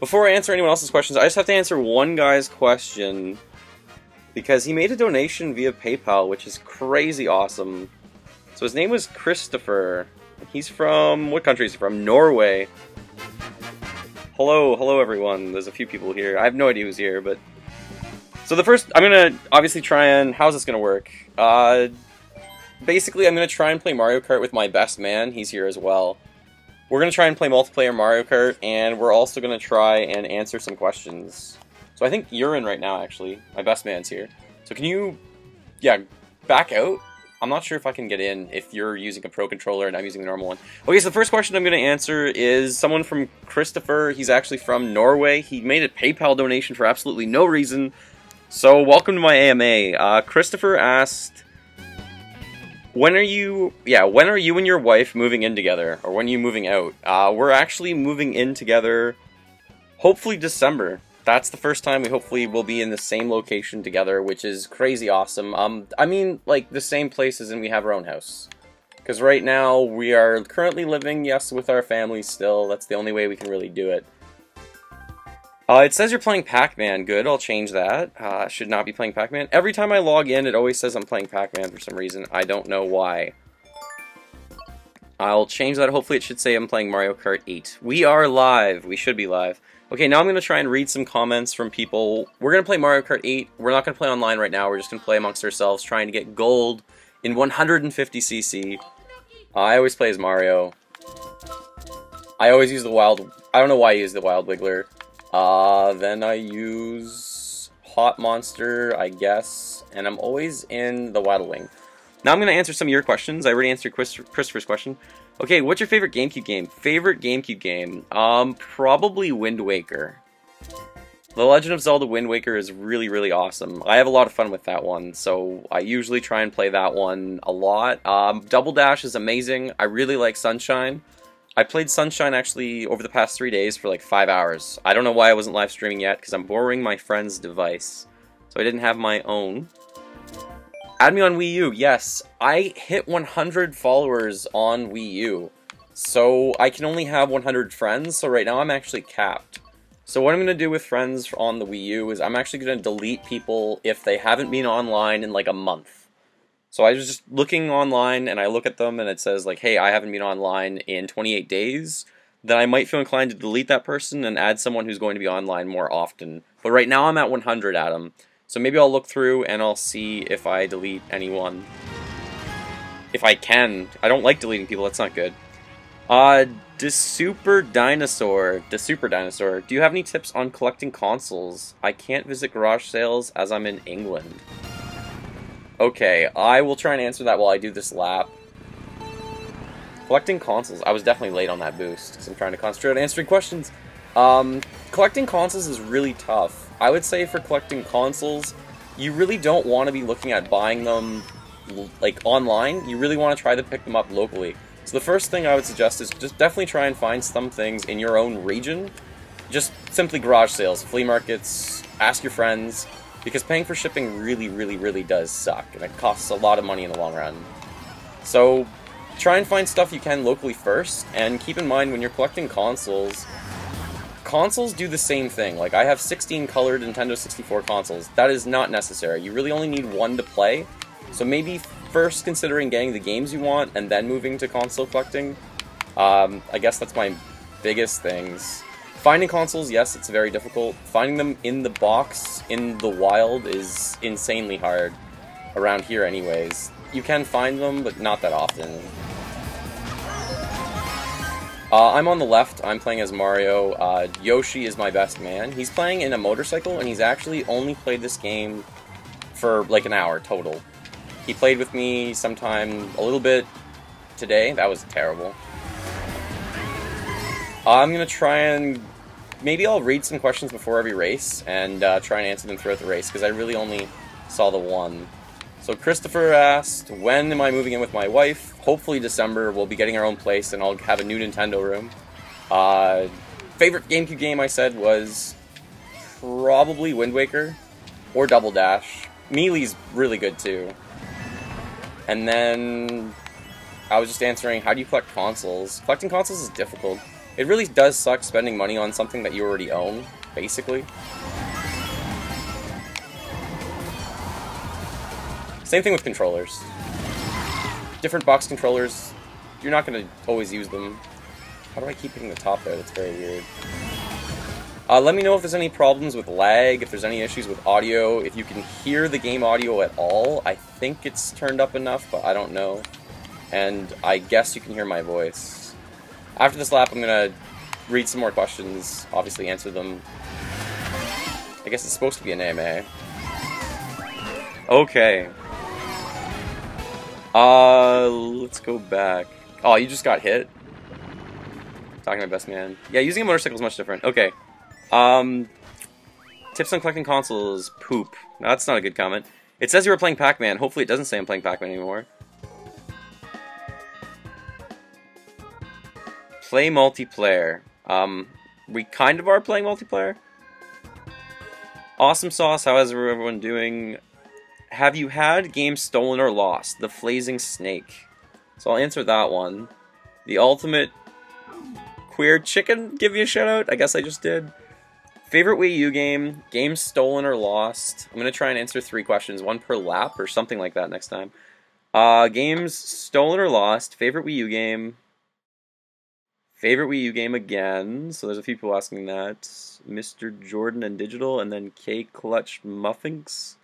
Before I answer anyone else's questions, I just have to answer one guy's question, because he made a donation via PayPal, which is crazy awesome. So his name was Christopher. He's from... what country is he from? Norway. Hello everyone. There's a few people here. I have no idea who's here, but... So the first... I'm gonna obviously try and... how's this gonna work? Basically, I'm gonna try and play Mario Kart with my best man. He's here as well. We're gonna try and play multiplayer Mario Kart, and we're also gonna try and answer some questions. So I think you're in right now, actually. My best man's here. So can you... yeah, back out? I'm not sure if I can get in if you're using a pro controller and I'm using a normal one. Okay, so the first question I'm going to answer is someone from Christopher. He's actually from Norway. He made a PayPal donation for absolutely no reason. So welcome to my AMA. Christopher asked, when are you and your wife moving in together? Or when are you moving out? We're actually moving in together, hopefully December. That's the first time we hopefully will be in the same location together, which is crazy awesome. I mean, like, the same places, and we have our own house. Because right now, we are currently living, yes, with our family still. That's the only way we can really do it. It says you're playing Pac-Man. Good, I'll change that. Should not be playing Pac-Man. Every time I log in, it always says I'm playing Pac-Man for some reason. I don't know why. I'll change that. Hopefully it should say I'm playing Mario Kart 8. We are live. We should be live. Okay, now I'm going to try and read some comments from people. We're going to play Mario Kart 8. We're not going to play online right now. We're just going to play amongst ourselves, trying to get gold in 150cc. I always play as Mario. I always use the wild... I don't know why I use the wild wiggler. Then I use Hot Monster, I guess. And I'm always in the Waddle Wing. Now I'm going to answer some of your questions. I already answered Christopher's question. Okay, what's your favorite GameCube game? Favorite GameCube game? Probably Wind Waker. The Legend of Zelda Wind Waker is really, really awesome. I have a lot of fun with that one, so I usually try and play that one a lot. Double Dash is amazing. I really like Sunshine. I played Sunshine actually over the past 3 days for like 5 hours. I don't know why I wasn't live streaming yet, because I'm borrowing my friend's device. So I didn't have my own. Add me on Wii U. Yes, I hit 100 followers on Wii U. So I can only have 100 friends, so right now I'm actually capped. So what I'm going to do with friends on the Wii U is I'm actually going to delete people if they haven't been online in like a month. So I was just looking online and I look at them and it says like, hey, I haven't been online in 28 days. Then I might feel inclined to delete that person and add someone who's going to be online more often. But right now I'm at 100, Adam. So maybe I'll look through and I'll see if I delete anyone. If I can. I don't like deleting people, that's not good. The Super Dinosaur. Do you have any tips on collecting consoles? I can't visit garage sales as I'm in England. Okay, I will try and answer that while I do this lap. Collecting consoles. I was definitely late on that boost because I'm trying to concentrate on answering questions. Collecting consoles is really tough. I would say for collecting consoles, you really don't want to be looking at buying them like online. You really want to try to pick them up locally. So the first thing I would suggest is just definitely try and find some things in your own region. Just simply garage sales, flea markets, ask your friends, because paying for shipping really does suck, and it costs a lot of money in the long run. So try and find stuff you can locally first, and keep in mind when you're collecting consoles, consoles do the same thing. Like, I have 16 colored Nintendo 64 consoles. That is not necessary. You really only need one to play. So maybe first considering getting the games you want, and then moving to console collecting. I guess that's my biggest things. Finding consoles, yes, it's very difficult. Finding them in the box, in the wild, is insanely hard. Around here anyways. You can find them, but not that often. I'm on the left, I'm playing as Mario. Yoshi is my best man. He's playing in a motorcycle, and he's actually only played this game for like an hour total. He played with me sometime a little bit today. That was terrible. I'm going to try and... maybe I'll read some questions before every race, and try and answer them throughout the race, because I really only saw the one. So Christopher asked, when am I moving in with my wife? Hopefully December. We'll be getting our own place, and I'll have a new Nintendo room. Favorite GameCube game I said was probably Wind Waker, or Double Dash. Mealee's really good too. And then I was just answering, how do you collect consoles? Collecting consoles is difficult. It really does suck spending money on something that you already own, basically. Same thing with controllers. Different box controllers, you're not going to always use them. How do I keep hitting the top there? That's very weird. Let me know if there's any problems with lag, if there's any issues with audio, if you can hear the game audio at all. I think it's turned up enough, but I don't know. And I guess you can hear my voice. After this lap, I'm going to read some more questions, obviously answer them. I guess it's supposed to be an AMA. Okay. Let's go back. Oh, you just got hit? Talking to my best man. Yeah, using a motorcycle is much different. Okay. Tips on collecting consoles. Poop. No, that's not a good comment. It says you were playing Pac-Man. Hopefully it doesn't say I'm playing Pac-Man anymore. Play multiplayer. We kind of are playing multiplayer. Awesome Sauce, how is everyone doing? Have you had games stolen or lost? The Flazing Snake. So I'll answer that one. The Ultimate Queer Chicken, give you a shout out? I guess I just did. Favorite Wii U game, games stolen or lost. I'm going to try and answer 3 questions, 1 per lap or something like that next time. Games stolen or lost, favorite Wii U game. Favorite Wii U game again, so there's a few people asking that. Mr. Jordan and Digital, and then K Clutch Muffins.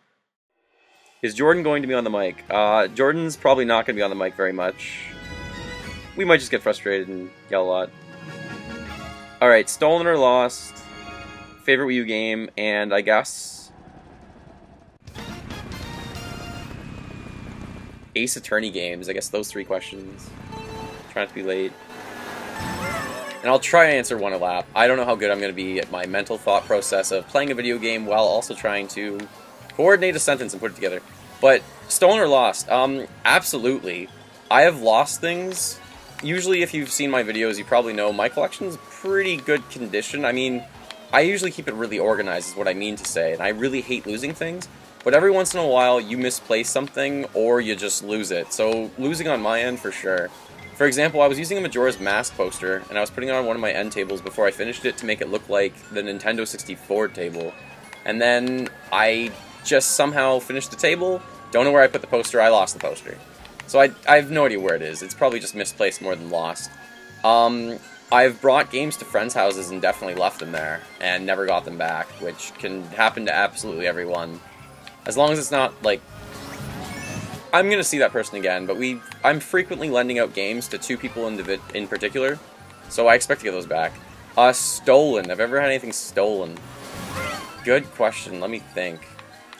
Is Jordan going to be on the mic? Jordan's probably not going to be on the mic very much. We might just get frustrated and yell a lot. Alright, stolen or lost. Favorite Wii U game, and I guess Ace Attorney games. I guess those 3 questions. Try not to be late. And I'll try and answer 1 a lap. I don't know how good I'm going to be at my mental thought process of playing a video game while also trying to coordinate a sentence and put it together. But stolen or lost? Absolutely. I have lost things. Usually, if you've seen my videos, you probably know my collection's pretty good condition. I mean, I usually keep it really organized is what I mean to say, and I really hate losing things, but every once in a while you misplace something or you just lose it, so losing on my end for sure. For example, I was using a Majora's Mask poster, and I was putting it on one of my end tables before I finished it to make it look like the Nintendo 64 table, and then I just somehow finished the table, don't know where I put the poster, I lost the poster. So I have no idea where it is, it's probably just misplaced more than lost. I've brought games to friends' houses and definitely left them there, and never got them back, which can happen to absolutely everyone. As long as it's not, like, I'm gonna see that person again, but I'm frequently lending out games to 2 people in particular, so I expect to get those back. Stolen. Have I ever had anything stolen? Good question, let me think.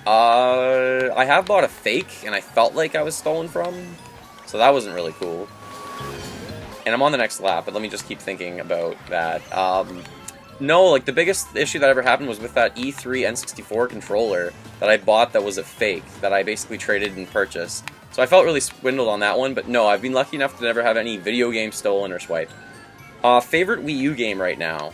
I have bought a fake, and I felt like I was stolen from, so that wasn't really cool. And I'm on the next lap, but let me just keep thinking about that. No, like, the biggest issue that ever happened was with that E3 N64 controller that I bought that was a fake, that I basically traded and purchased. So I felt really swindled on that one, but no, I've been lucky enough to never have any video game stolen or swiped. Favorite Wii U game right now?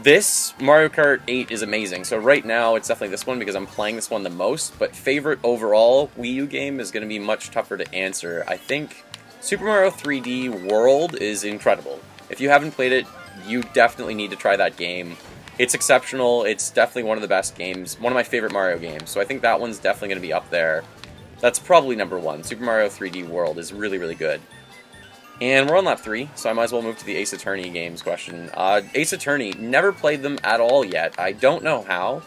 This Mario Kart 8 is amazing, so right now it's definitely this one because I'm playing this one the most, but favorite overall Wii U game is going to be much tougher to answer. I think Super Mario 3D World is incredible. If you haven't played it, you definitely need to try that game. It's exceptional, it's definitely one of the best games, one of my favorite Mario games, so I think that one's definitely going to be up there. That's probably number 1. Super Mario 3D World is really, really good. And we're on lap 3, so I might as well move to the Ace Attorney games question. Ace Attorney, never played them at all yet. I don't know how.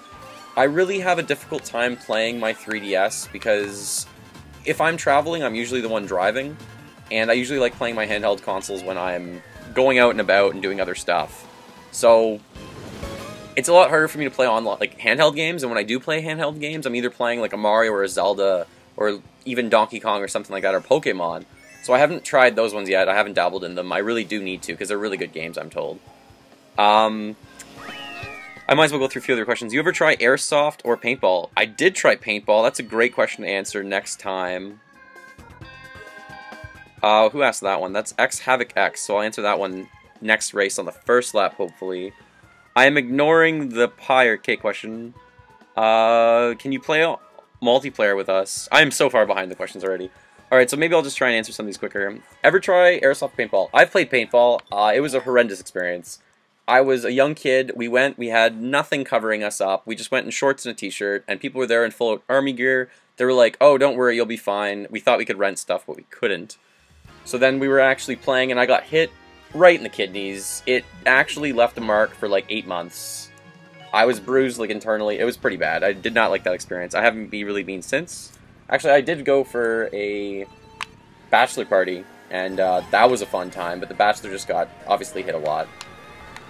I really have a difficult time playing my 3DS because if I'm traveling, I'm usually the one driving. And I usually like playing my handheld consoles when I'm going out and about and doing other stuff. So it's a lot harder for me to play on like handheld games, and when I do play handheld games, I'm either playing like a Mario or a Zelda or even Donkey Kong or something like that, or Pokemon. So I haven't tried those ones yet, I haven't dabbled in them. I really do need to, because they're really good games, I'm told. I might as well go through a few other questions. You ever try Airsoft or Paintball? I did try Paintball, that's a great question to answer next time. Who asked that one? That's X Havoc X, so I'll answer that one next race on the first lap, hopefully. I am ignoring the pie or cake question. Can you play multiplayer with us? I am so far behind the questions already. Alright, so maybe I'll just try and answer some of these quicker. Ever try airsoft paintball? I've played paintball. It was a horrendous experience. I was a young kid. We had nothing covering us up. We just went in shorts and a t-shirt, and people were there in full army gear. They were like, oh, don't worry, you'll be fine. We thought we could rent stuff, but we couldn't. So then we were actually playing, and I got hit right in the kidneys. It actually left a mark for like 8 months. I was bruised like internally. It was pretty bad. I did not like that experience. I haven't really been since. Actually, I did go for a bachelor party, and that was a fun time, but the bachelor just got obviously hit a lot.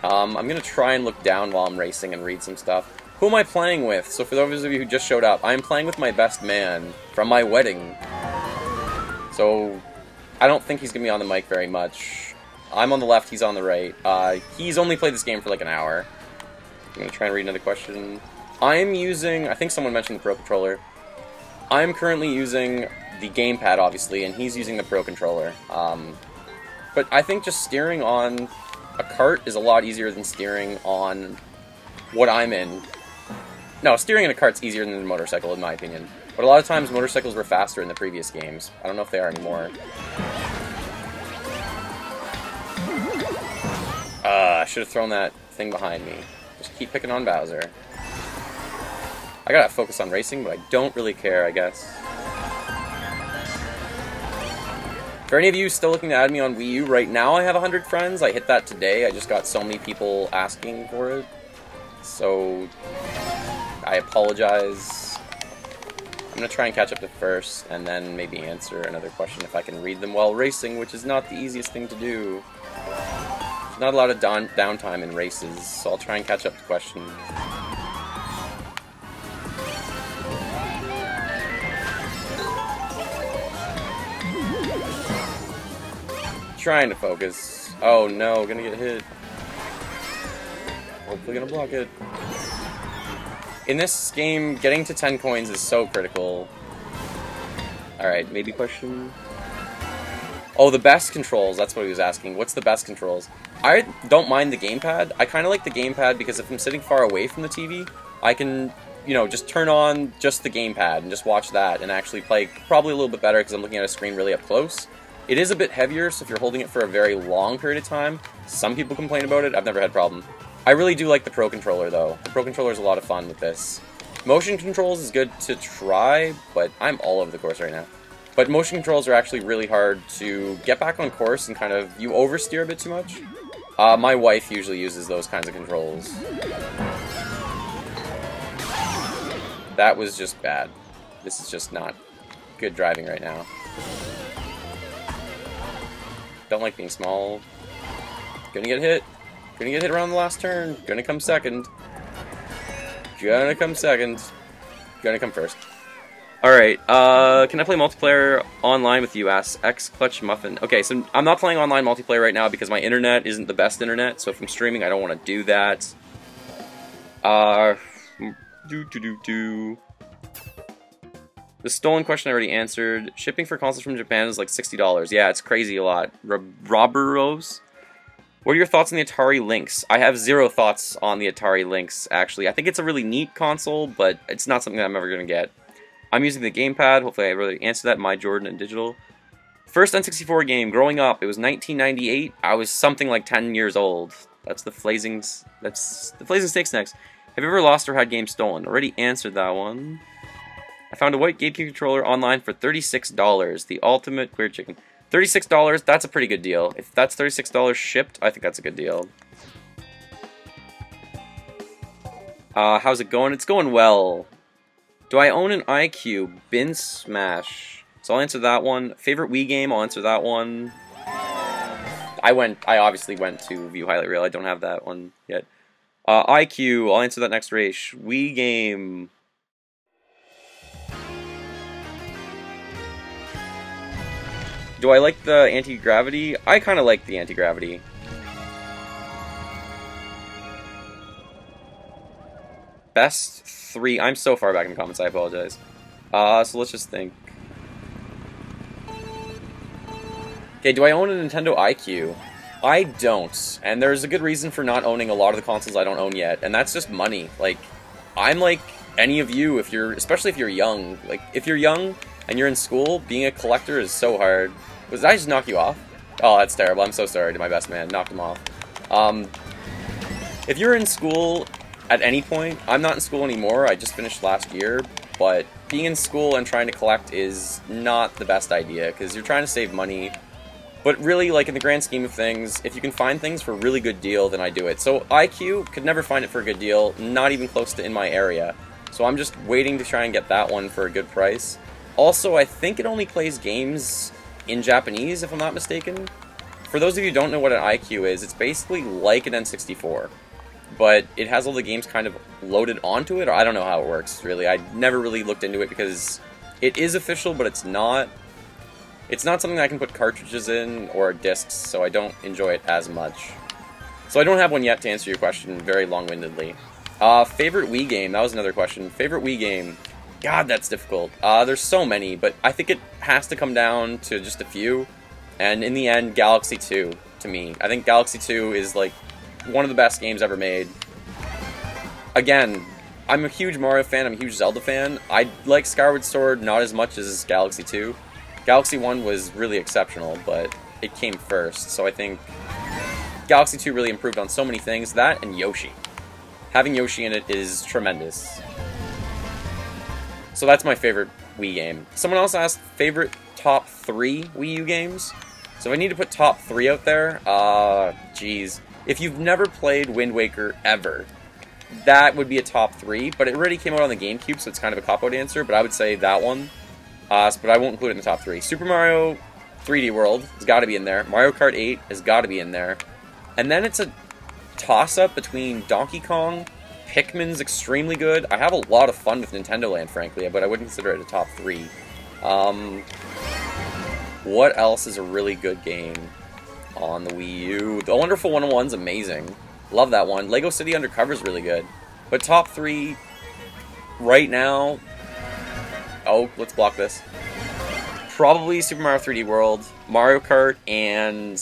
I'm going to try and look down while I'm racing and read some stuff. Who am I playing with? So for those of you who just showed up, I'm playing with my best man from my wedding. So I don't think he's going to be on the mic very much. I'm on the left, he's on the right. He's only played this game for like an hour. I'm going to try and read another question. I'm using, I think someone mentioned the Pro Controller. I'm currently using the gamepad, obviously, and he's using the Pro Controller. But I think just steering on a cart is a lot easier than steering on what I'm in. No, steering in a kart's easier than a motorcycle, in my opinion. But a lot of times, motorcycles were faster in the previous games. I don't know if they are anymore. I should have thrown that thing behind me. Just keep picking on Bowser. I gotta focus on racing, but I don't really care, I guess. For any of you still looking to add me on Wii U, right now I have 100 friends. I hit that today. I just got so many people asking for it. So, I apologize. I'm going to try and catch up to first, and then maybe answer another question if I can read them while racing, which is not the easiest thing to do. There's not a lot of downtime in races, so I'll try and catch up to questions. Trying to focus. Oh no, gonna get hit. Hopefully gonna block it. In this game, getting to 10 coins is so critical. Alright, maybe question... Oh, the best controls, that's what he was asking. What's the best controls? I don't mind the gamepad. I kind of like the gamepad because if I'm sitting far away from the TV, I can, you know, just turn on just the gamepad and just watch that and actually play probably a little bit better because I'm looking at a screen really up close. It is a bit heavier, so if you're holding it for a very long period of time, some people complain about it. I've never had a problem. I really do like the Pro Controller, though. The Pro Controller is a lot of fun with this. Motion controls is good to try, but I'm all over the course right now. But motion controls are actually really hard to get back on course and kind of, you oversteer a bit too much. My wife usually uses those kinds of controls. That was just bad. This is just not good driving right now. Don't like being small. Gonna get hit. Gonna get hit around the last turn. Gonna come second. Gonna come second. Gonna come first. Alright, can I play multiplayer online with you? Asks X Clutch Muffin. Okay, so I'm not playing online multiplayer right now because my internet isn't the best internet, so if I'm streaming, I don't want to do that. The stolen question I already answered. Shipping for consoles from Japan is like $60. Yeah, it's crazy a lot. Robberos? What are your thoughts on the Atari Lynx? I have zero thoughts on the Atari Lynx, actually. I think it's a really neat console, but it's not something that I'm ever going to get. I'm using the gamepad. Hopefully I really answered that. My Jordan and Digital. First N64 game, growing up, it was 1998. I was something like 10 years old. That's the Flazing Snakes next. Have you ever lost or had games stolen? Already answered that one. I found a white GameCube controller online for $36. The ultimate queer chicken. $36, that's a pretty good deal. If that's $36 shipped, I think that's a good deal. How's it going? It's going well. Do I own an iCube? Bin Smash. So I'll answer that one. Favorite Wii game? I'll answer that one. I obviously went to View Highlight Reel. I don't have that one yet. iQ, I'll answer that next race. Wii game. Do I like the anti-gravity? I kind of like the anti-gravity. Best 3. I'm so far back in the comments, I apologize. So let's just think. Okay, do I own a Nintendo iQ? I don't, and there's a good reason for not owning a lot of the consoles I don't own yet, and that's just money. Like, I'm like any of you, especially if you're young. Like, if you're young and you're in school, being a collector is so hard. Did I just knock you off? Oh, that's terrible. I'm so sorry to my best man. Knocked him off. If you're in school at any point, I'm not in school anymore. I just finished last year, but being in school and trying to collect is not the best idea because you're trying to save money. But really, like, in the grand scheme of things, if you can find things for a really good deal, then I do it. So IQ could never find it for a good deal, not even close to in my area. So I'm just waiting to try and get that one for a good price. Also, I think it only plays games in Japanese, if I'm not mistaken. For those of you who don't know what an IQ is, it's basically like an N64. But it has all the games kind of loaded onto it, or I don't know how it works, really. I never really looked into it because it is official, but it's not. It's not something that I can put cartridges in or discs, so I don't enjoy it as much. So I don't have one yet to answer your question very long-windedly. Favorite Wii game? That was another question. Favorite Wii game? God, that's difficult. There's so many, but I think it has to come down to just a few. And in the end, Galaxy 2, to me. I think Galaxy 2 is, like, one of the best games ever made. Again, I'm a huge Mario fan, I'm a huge Zelda fan. I like Skyward Sword not as much as Galaxy 2. Galaxy 1 was really exceptional, but it came first, so I think Galaxy 2 really improved on so many things. That and Yoshi. Having Yoshi in it is tremendous. So that's my favorite Wii game. Someone else asked favorite top 3 Wii U games. So if I need to put top 3 out there, geez. If you've never played Wind Waker ever, that would be a top 3, but it already came out on the GameCube, so it's kind of a cop-out answer, but I would say that one. But I won't include it in the top 3. Super Mario 3D World has got to be in there. Mario Kart 8 has got to be in there. And then it's a toss-up between Donkey Kong, Pikmin's extremely good. I have a lot of fun with Nintendo Land, frankly, but I wouldn't consider it a top 3. What else is a really good game on the Wii U? The Wonderful 101's amazing. Love that one. Lego City Undercover is really good. But top 3 right now... Oh, let's block this. Probably Super Mario 3D World, Mario Kart, and...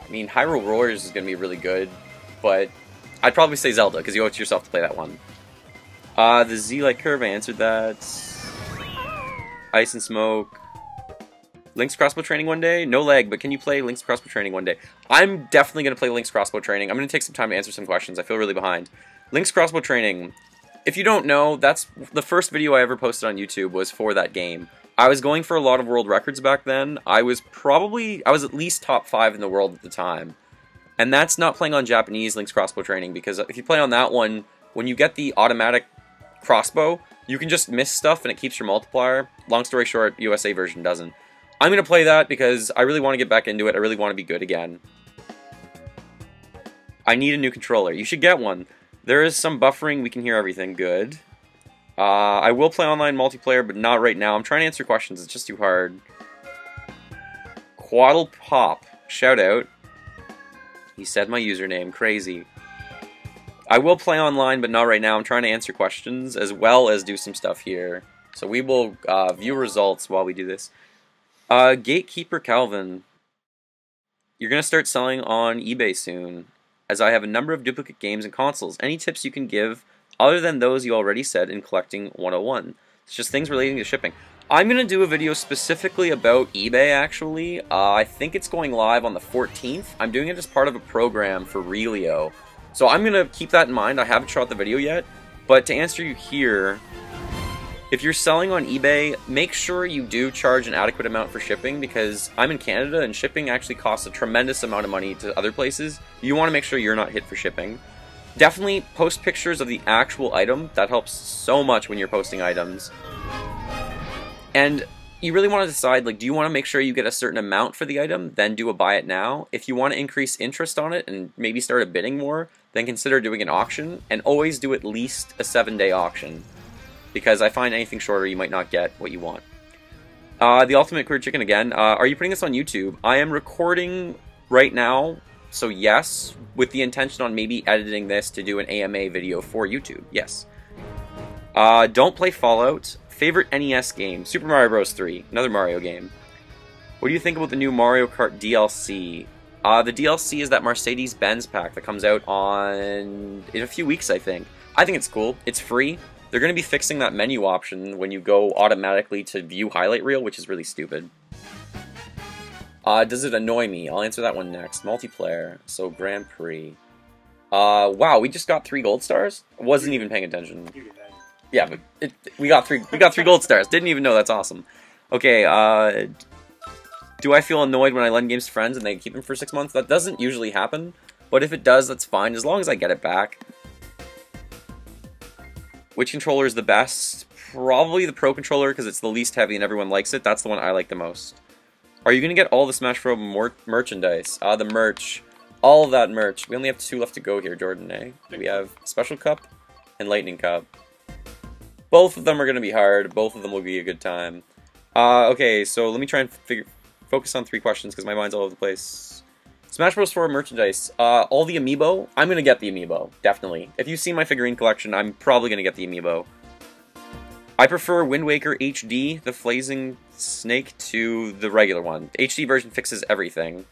I mean, Hyrule Warriors is going to be really good, but I'd probably say Zelda, because you owe it to yourself to play that one. The Z-like curve, I answered that. Ice and Smoke. Link's Crossbow Training one day? No leg, but can you play Link's Crossbow Training one day? I'm definitely going to play Link's Crossbow Training. I'm going to take some time to answer some questions. I feel really behind. Link's Crossbow Training. If you don't know, that's the first video I ever posted on YouTube was for that game. I was going for a lot of world records back then. I was at least top 5 in the world at the time. And that's not playing on Japanese Link's Crossbow Training, because if you play on that one, when you get the automatic crossbow, you can just miss stuff and it keeps your multiplier. Long story short, USA version doesn't. I'm going to play that because I really want to get back into it. I really want to be good again. I need a new controller. You should get one. There is some buffering. We can hear everything. Good. I will play online multiplayer, but not right now. I'm trying to answer questions. It's just too hard. Quaddle Pop. Shout out. He said my username. Crazy. I will play online, but not right now. I'm trying to answer questions as well as do some stuff here. So we will view results while we do this. Gatekeeper Calvin. You're going to start selling on eBay soon, as I have a number of duplicate games and consoles. Any tips you can give other than those you already said in Collecting 101? It's just things relating to shipping. I'm going to do a video specifically about eBay, actually. I think it's going live on the 14th. I'm doing it as part of a program for Relio. So I'm going to keep that in mind. I haven't shot the video yet. But to answer you here, if you're selling on eBay, make sure you do charge an adequate amount for shipping, because I'm in Canada and shipping actually costs a tremendous amount of money to other places. You want to make sure you're not hit for shipping. Definitely post pictures of the actual item. That helps so much when you're posting items. And you really want to decide, like, do you want to make sure you get a certain amount for the item, then do a buy it now? If you want to increase interest on it and maybe start a bidding more, then consider doing an auction, and always do at least a 7-day auction. Because I find anything shorter, you might not get what you want. The Ultimate Queer Chicken again. Are you putting this on YouTube? I am recording right now, so yes, with the intention on maybe editing this to do an AMA video for YouTube. Yes. Don't play Fallout. Favorite NES game? Super Mario Bros. 3. Another Mario game. What do you think about the new Mario Kart DLC? The DLC is that Mercedes-Benz pack that comes out in a few weeks, I think. I think it's cool. It's free. They're going to be fixing that menu option when you go automatically to view highlight reel, which is really stupid. Does it annoy me? I'll answer that one next. Multiplayer. So, Grand Prix. Wow, we just got 3 gold stars? Wasn't even paying attention. Yeah, but we got 3 gold stars. Didn't even know. That's awesome. Okay, do I feel annoyed when I lend games to friends and they keep them for 6 months? That doesn't usually happen, but if it does, that's fine, as long as I get it back. Which controller is the best? Probably the Pro Controller, because it's the least heavy and everyone likes it. That's the one I like the most. Are you going to get all the Smash Bros. Merchandise? The merch. All of that merch. We only have 2 left to go here, Jordan, eh? We have Special Cup and Lightning Cup. Both of them are going to be hard. Both of them will be a good time. Okay, so let me try and focus on 3 questions, because my mind's all over the place. Smash Bros. 4 merchandise. All the amiibo. I'm going to get the amiibo, definitely. If you've seen my figurine collection, I'm probably going to get the amiibo. I prefer Wind Waker HD, the Flazing Snake, to the regular one. The HD version fixes everything.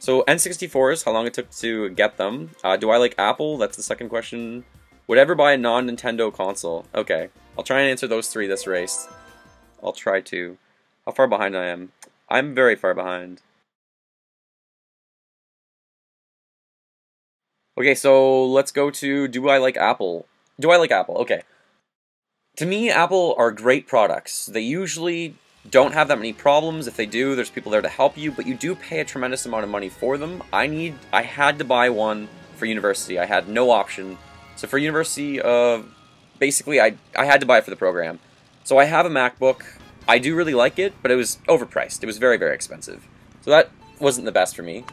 So, N64s, how long it took to get them. Do I like Apple? That's the second question. Would ever buy a non-Nintendo console? Okay, I'll try and answer those 3 this race. I'll try to. How far behind I am? I'm very far behind. Okay, so let's go to, do I like Apple? Do I like Apple? Okay. To me, Apple are great products. They usually don't have that many problems. If they do, there's people there to help you, but you do pay a tremendous amount of money for them. I had to buy one for university. I had no option. So for university, basically I had to buy it for the program. So I have a MacBook. I do really like it, but it was overpriced. It was very, very expensive. So that wasn't the best for me.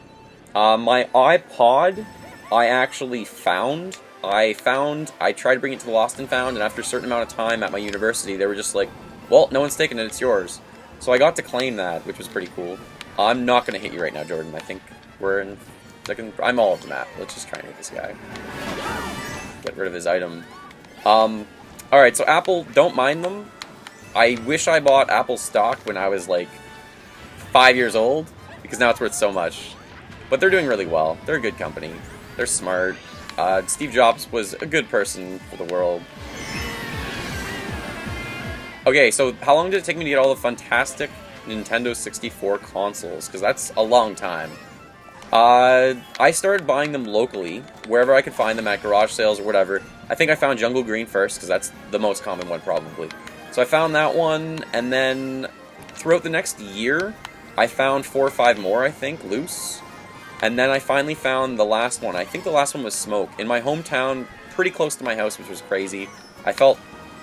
My iPod, I actually found. I tried to bring it to the Lost and Found, and after a certain amount of time at my university, they were just like, well, no one's taking it, it's yours. So I got to claim that, which was pretty cool. I'm not going to hit you right now, Jordan. I think we're in I'm all of the map. Let's just try and hit this guy. Get rid of his item. Alright, so Apple, don't mind them. I wish I bought Apple stock when I was like 5 years old, because now it's worth so much. But they're doing really well. They're a good company. They're smart. Steve Jobs was a good person for the world. Okay, so how long did it take me to get all the fantastic Nintendo 64 consoles? Because that's a long time. I started buying them locally, wherever I could find them at garage sales or whatever. I think I found Jungle Green first, because that's the most common one, probably. So I found that one, and then throughout the next year, I found 4 or 5 more, I think, loose. And then I finally found the last one. I think the last one was Smoke. In my hometown, pretty close to my house, which was crazy. I felt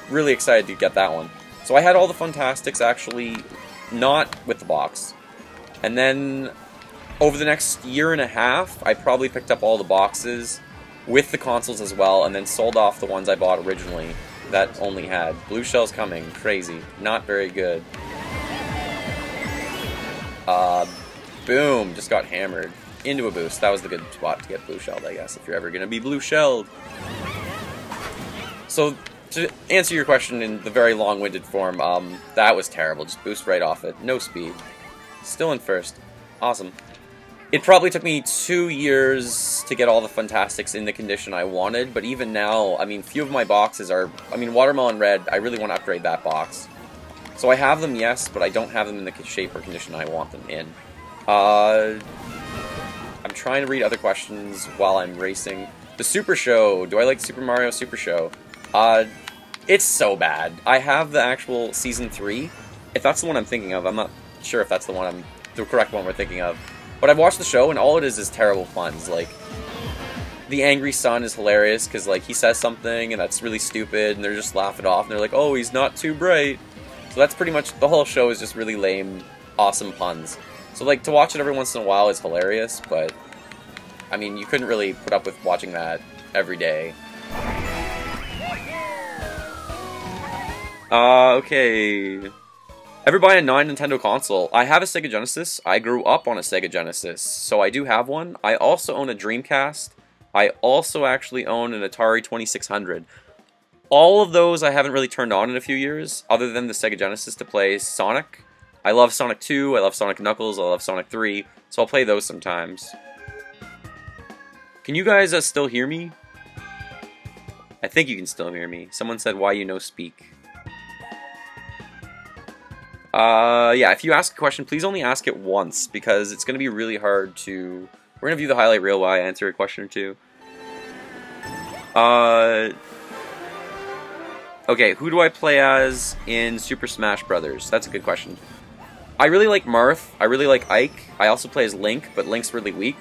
really excited to get that one. So I had all the Fantastics, actually, not with the box. And then, over the next year and a half, I probably picked up all the boxes with the consoles as well, and then sold off the ones I bought originally that only had. Blue Shell's coming. Crazy. Not very good. Boom. Just got hammered. Into a boost. That was the good spot to get blue shelled, I guess, if you're ever going to be blue shelled. So, to answer your question in the very long-winded form, that was terrible. Just boost right off it. No speed. Still in first. Awesome. It probably took me 2 years to get all the Fantastics in the condition I wanted, but even now, I mean, few of my boxes are... I mean, Watermelon Red, I really want to upgrade that box. So I have them, yes, but I don't have them in the shape or condition I want them in. I'm trying to read other questions while I'm racing. The Super Show. Do I like Super Mario Super Show? It's so bad. I have the actual Season 3. If that's the one I'm thinking of, I'm not sure if that's the correct one we're thinking of. But I've watched the show, and all it is terrible puns. Like, the angry son is hilarious, because, like, he says something, and that's really stupid, and they're just laughing it off, and they're like, oh, he's not too bright. So that's pretty much, the whole show is just really lame, awesome puns. So, like, to watch it every once in a while is hilarious, but, I mean, you couldn't really put up with watching that every day. Okay. Ever buy a non-Nintendo console? I have a Sega Genesis. I grew up on a Sega Genesis, so I do have one. I also own a Dreamcast. I also actually own an Atari 2600. All of those I haven't really turned on in a few years, other than the Sega Genesis to play Sonic. I love Sonic 2, I love Sonic Knuckles, I love Sonic 3, so I'll play those sometimes. Can you guys still hear me? I think you can still hear me. Someone said, why you no speak? Yeah, if you ask a question, please only ask it once, because it's going to be really hard to... We're going to view the highlight reel while I answer a question or two. Okay, who do I play as in Super Smash Brothers? That's a good question. I really like Marth. I really like Ike. I also play as Link, but Link's really weak.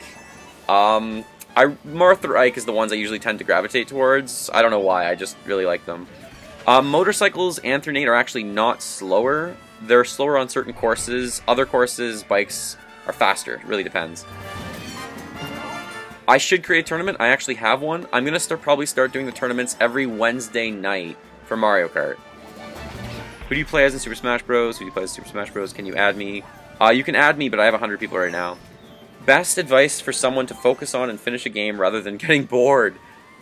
Marth or Ike is the ones I usually tend to gravitate towards. I don't know why, I just really like them. Motorcycles and Nate are actually not slower. They're slower on certain courses. Other courses, bikes are faster. It really depends. I should create a tournament. I actually have one. I'm going to probably start doing the tournaments every Wednesday night for Mario Kart. Who do you play as in Super Smash Bros? Who do you play as in Super Smash Bros? Can you add me? You can add me, but I have 100 people right now. Best advice for someone to focus on and finish a game rather than getting bored?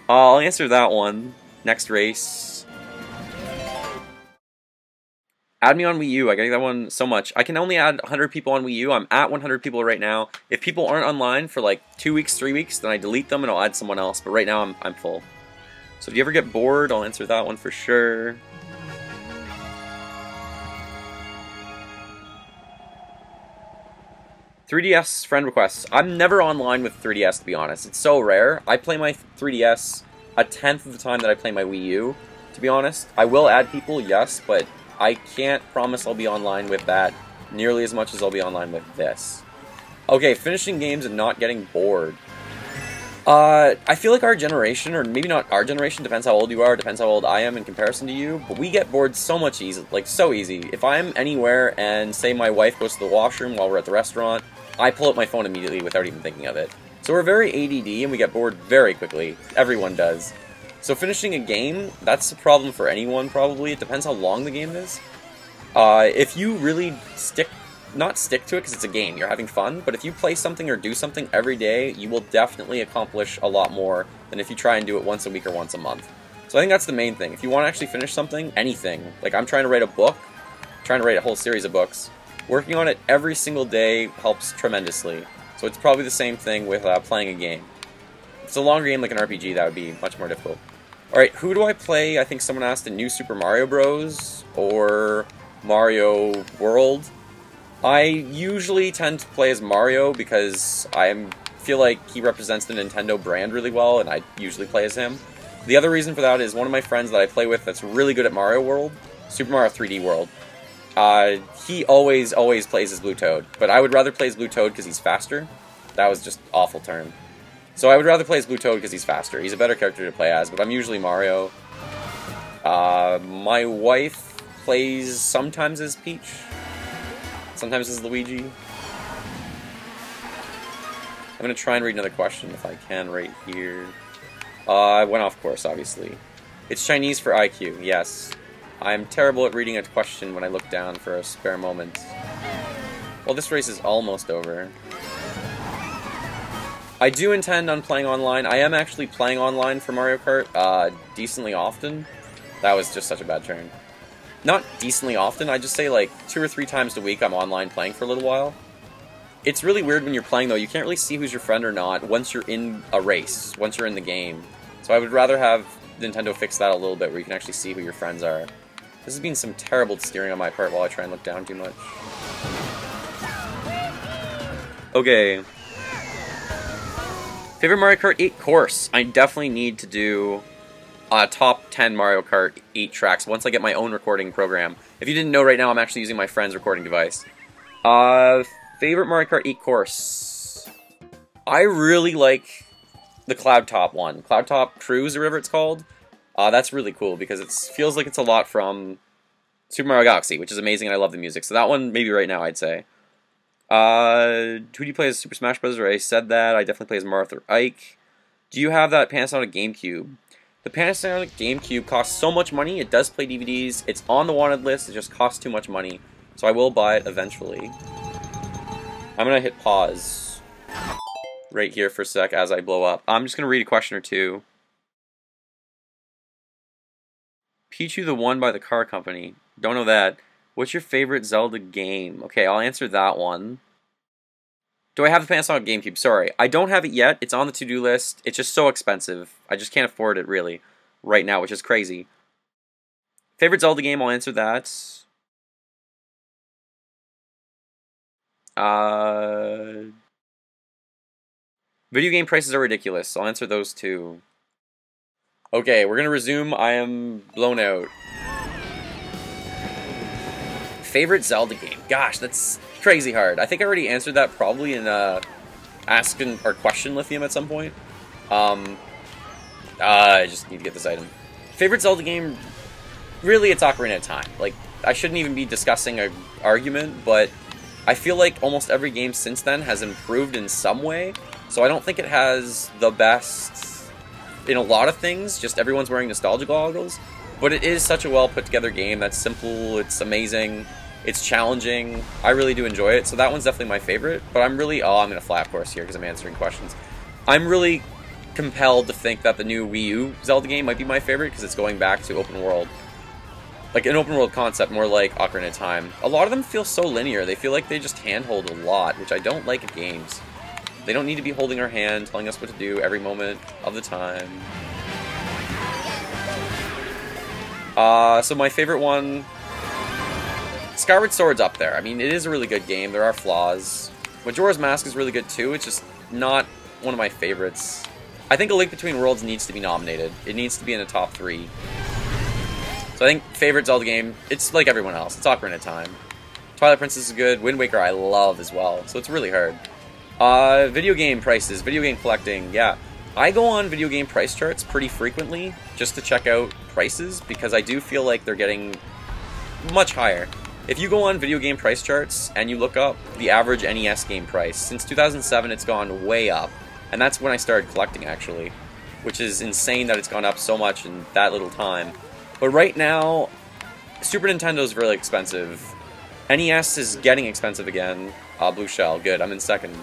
I'll answer that one. Next race. Add me on Wii U. I get that one so much. I can only add 100 people on Wii U. I'm at 100 people right now. If people aren't online for like 2 weeks, 3 weeks, then I delete them and I'll add someone else. But right now I'm full. So if you ever get bored, I'll answer that one for sure. "3DS friend requests." I'm never online with 3DS, to be honest. It's so rare. I play my 3DS a tenth of the time that I play my Wii U, to be honest. I will add people, yes, but I can't promise I'll be online with that nearly as much as I'll be online with this. Okay, finishing games and not getting bored. I feel like our generation, or maybe not our generation, depends how old you are, depends how old I am in comparison to you, but we get bored so much easy, like so easy. If I'm anywhere and say my wife goes to the washroom while we're at the restaurant, I pull up my phone immediately without even thinking of it. So we're very ADD and we get bored very quickly. Everyone does. So finishing a game, that's a problem for anyone probably. It depends how long the game is. If you really not stick to it because it's a game, you're having fun, but if you play something or do something every day, you will definitely accomplish a lot more than if you try and do it once a week or once a month. So I think that's the main thing. If you want to actually finish something, anything, like I'm trying to write a book, trying to write a whole series of books, working on it every single day helps tremendously. So it's probably the same thing with playing a game. If it's a longer game like an RPG, that would be much more difficult. Alright, who do I play? I think someone asked in New Super Mario Bros. Or Mario World. I usually tend to play as Mario because I feel like he represents the Nintendo brand really well, and I usually play as him. The other reason for that is one of my friends that I play with that's really good at Mario World, Super Mario 3D World, he always plays as Blue Toad, but I would rather play as Blue Toad because he's faster. That was just an awful turn. So I would rather play as Blue Toad because he's faster. He's a better character to play as, but I'm usually Mario. My wife plays sometimes as Peach. Sometimes as Luigi. I'm going to try and read another question if I can right here. I went off course, obviously. It's Chinese for IQ, yes. I'm terrible at reading a question when I look down for a spare moment. Well, this race is almost over. I do intend on playing online. I am actually playing online for Mario Kart decently often. That was just such a bad turn. Not decently often, I just say like 2 or 3 times a week I'm online playing for a little while. It's really weird when you're playing though, you can't really see who's your friend or not once you're in a race, once you're in the game. So I would rather have Nintendo fix that a little bit where you can actually see who your friends are. This has been some terrible steering on my part while I try and look down too much. Okay. Favorite Mario Kart 8 course? I definitely need to do top 10 Mario Kart 8 tracks once I get my own recording program. If you didn't know, right now I'm actually using my friend's recording device. Favorite Mario Kart 8 course? I really like the Cloud Top one. Cloud Top Cruise, or whatever it's called. That's really cool because it feels like it's a lot from Super Mario Galaxy, which is amazing and I love the music. So that one, maybe right now, I'd say. Who do you play as Super Smash Bros? I said that. I definitely play as Marth or Ike. Do you have that Panasonic GameCube? The Panasonic GameCube costs so much money. It does play DVDs. It's on the wanted list. It just costs too much money. So I will buy it eventually. I'm going to hit pause right here for a sec as I blow up. I'm just going to read a question or two. Pichu the One by the car company. Don't know that. What's your favorite Zelda game? Okay, I'll answer that one. Do I have the Panasonic GameCube? Sorry, I don't have it yet. It's on the to-do list. It's just so expensive. I just can't afford it, really. right now, which is crazy. Favorite Zelda game, I'll answer that. Video game prices are ridiculous. I'll answer those two. Okay, we're gonna resume. I am blown out. Favorite Zelda game? Gosh, that's crazy hard. I think I already answered that probably in asking or question Lithium at some point. I just need to get this item. Favorite Zelda game? Really, it's Ocarina of Time. Like, I shouldn't even be discussing an argument, but I feel like almost every game since then has improved in some way. So I don't think it has the best in a lot of things. Just everyone's wearing nostalgia goggles. But it is such a well put together game that's simple, it's amazing, it's challenging. I really do enjoy it, so that one's definitely my favorite. But I'm really, I'm going to flat course here because I'm answering questions. I'm really compelled to think that the new Wii U Zelda game might be my favorite because it's going back to open world. Like an open world concept, more like Ocarina of Time. A lot of them feel so linear, they feel like they just handhold a lot, which I don't like in games. They don't need to be holding our hand, telling us what to do every moment of the time. So my favorite one, Skyward Sword's up there. I mean, it is a really good game. There are flaws. Majora's Mask is really good too. It's just not one of my favorites. I think A Link Between Worlds needs to be nominated. It needs to be in the top 3. So I think favorite Zelda game, it's like everyone else. It's Ocarina of Time. Twilight Princess is good. Wind Waker I love as well. So it's really hard. Video game prices, video game collecting, yeah. I go on video game price charts pretty frequently just to check out prices because I do feel like they're getting much higher. If you go on video game price charts and you look up the average NES game price, since 2007 it's gone way up. And that's when I started collecting actually, which is insane that it's gone up so much in that little time. But right now, Super Nintendo is really expensive. NES is getting expensive again. Blue Shell, good, I'm in second.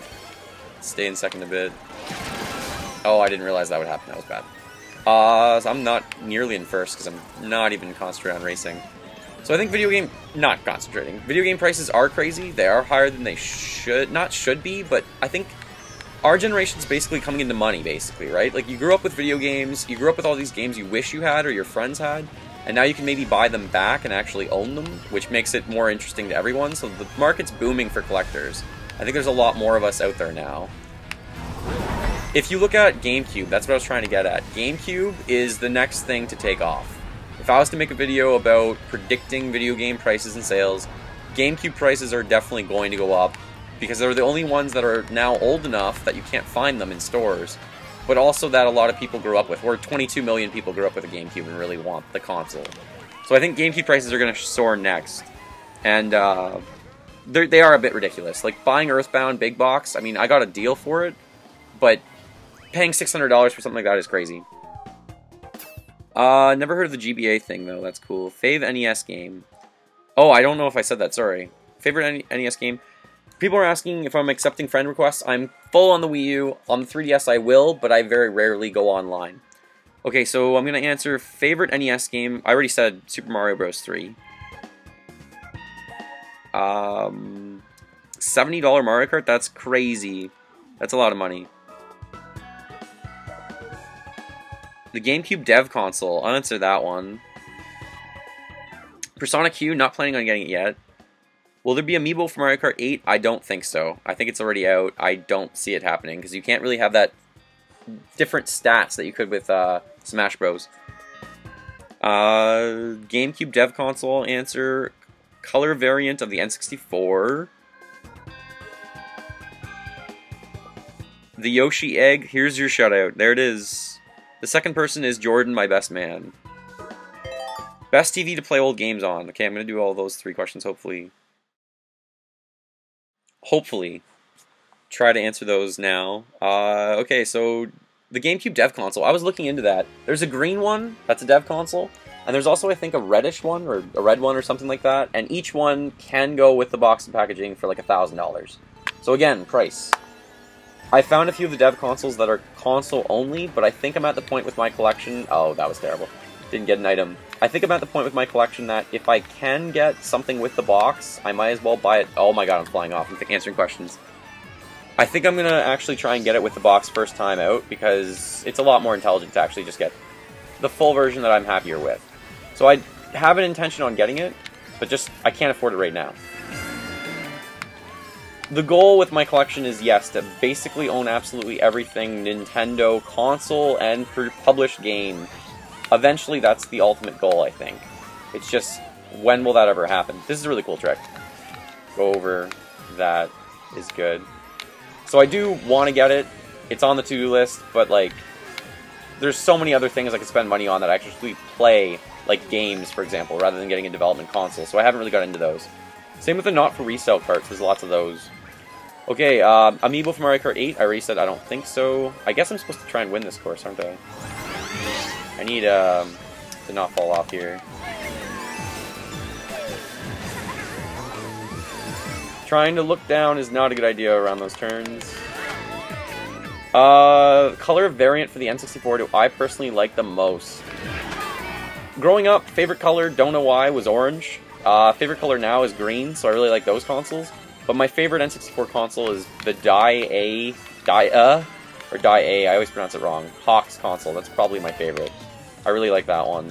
Stay in second a bit. Oh, I didn't realize that would happen. That was bad. So I'm not nearly in first because I'm not even concentrating on racing. So I think not concentrating. Video game prices are crazy. They are higher than they should be, but I think our generation's basically coming into money, basically, right? Like, you grew up with video games, you grew up with all these games you wish you had or your friends had, and now you can maybe buy them back and actually own them, which makes it more interesting to everyone. So the market's booming for collectors. I think there's a lot more of us out there now. If you look at GameCube, that's what I was trying to get at. GameCube is the next thing to take off. If I was to make a video about predicting video game prices and sales, GameCube prices are definitely going to go up because they're the only ones that are now old enough that you can't find them in stores, but also that a lot of people grew up with, or 22 million people grew up with a GameCube and really want the console. So I think GameCube prices are going to soar next, and they are a bit ridiculous. Like, buying Earthbound big box, I mean, I got a deal for it, but paying $600 for something like that is crazy. Never heard of the GBA thing, though. That's cool. Fave NES game. Oh, I don't know if I said that, sorry. Favorite NES game? People are asking if I'm accepting friend requests. I'm full on the Wii U. On the 3DS I will, but I very rarely go online. Okay, so I'm going to answer favorite NES game. I already said Super Mario Bros. 3. $70 Mario Kart? That's crazy. That's a lot of money. The GameCube dev console. I'll answer that one. Persona Q, not planning on getting it yet. Will there be amiibo for Mario Kart 8? I don't think so. I think it's already out. I don't see it happening, because you can't really have that different stats that you could with Smash Bros. GameCube dev console, answer color variant of the N64. The Yoshi egg, here's your shutout. There it is. The second person is Jordan, my best man. Best TV to play old games on. Okay, I'm going to do all those 3 questions, hopefully. Try to answer those now. Okay, so the GameCube dev console, I was looking into that. There's a green one, that's a dev console, and there's also, I think, a reddish one, or a red one, or something like that, and each one can go with the box and packaging for like $1,000. So again, price. I found a few of the dev consoles that are console only, but I think I'm at the point with my collection... Oh, that was terrible. Didn't get an item. I think I'm at the point with my collection that if I can get something with the box, I might as well buy it. Oh my god, I'm flying off. I'm answering questions. I think I'm going to actually try and get it with the box first time out, because it's a lot more intelligent to actually just get the full version that I'm happier with. So I have an intention on getting it, but just I can't afford it right now. The goal with my collection is, yes, to basically own absolutely everything Nintendo console and published game. Eventually, that's the ultimate goal, I think. It's just, when will that ever happen? This is a really cool trick. Go over. That is good. So I do want to get it. It's on the to-do list, but, like, there's so many other things I could spend money on that I actually play, like games, for example, rather than getting a development console. So I haven't really got into those. Same with the not-for-resale carts. There's lots of those. Okay, Amiibo from Mario Kart 8. I already said I don't think so. I guess I'm supposed to try and win this course, aren't I? I need to not fall off here. Trying to look down is not a good idea around those turns. Color variant for the N64 do I personally like the most? Growing up, favorite color, don't know why, was orange. Favorite color now is green, so I really like those consoles. But my favorite N64 console is the I always pronounce it wrong. Hawks console, that's probably my favorite. I really like that one.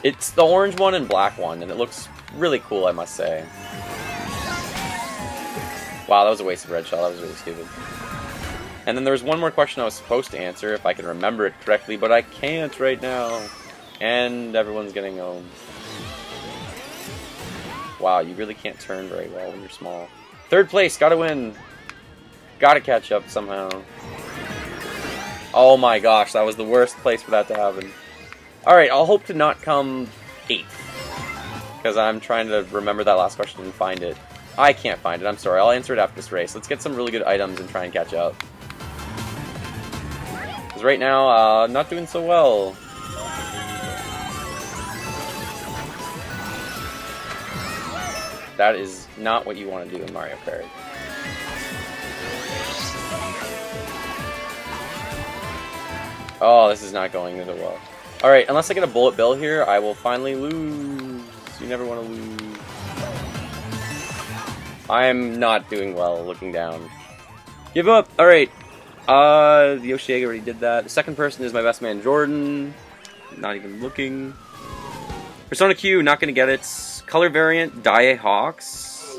It's the orange one and black one, and it looks really cool, I must say. Wow, that was a wasted red shell, that was really stupid. And then there was one more question I was supposed to answer, if I can remember it correctly, but I can't right now. And everyone's getting home. Wow, you really can't turn very well when you're small. Third place, gotta win. Gotta catch up somehow. Oh my gosh, that was the worst place for that to happen. Alright, I'll hope to not come 8th. Because I'm trying to remember that last question and find it. I can't find it, I'm sorry. I'll answer it after this race. Let's get some really good items and try and catch up. Because right now, not doing so well. That is not what you want to do in Mario Kart. Oh, this is not going so well. Alright, unless I get a bullet bill here, I will finally lose. You never want to lose. I'm not doing well looking down. Give up! Alright. The Yoshi egg already did that. The second person is my best man, Jordan. Not even looking. Persona Q, not gonna get it. Color variant, Dai Hawks.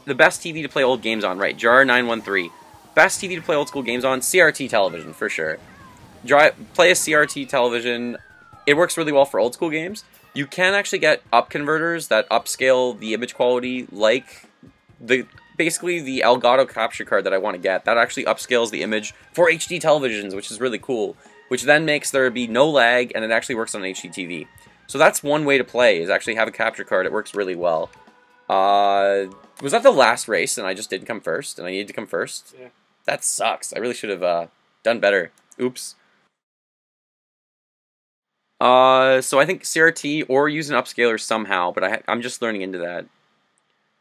The best TV to play old games on, right, Jar913. Best TV to play old school games on, CRT television, for sure. Play a CRT television. It works really well for old school games. You can actually get up converters that upscale the image quality, like basically the Elgato capture card that I want to get. That actually upscales the image for HD televisions, which is really cool. Which then makes there be no lag, and it actually works on an HD TV. So that's one way to play, is actually have a capture card. It works really well. Was that the last race, and I just didn't come first, and I needed to come first? Yeah. That sucks. I really should have done better. Oops. So I think CRT or use an upscaler somehow, but I'm just learning into that.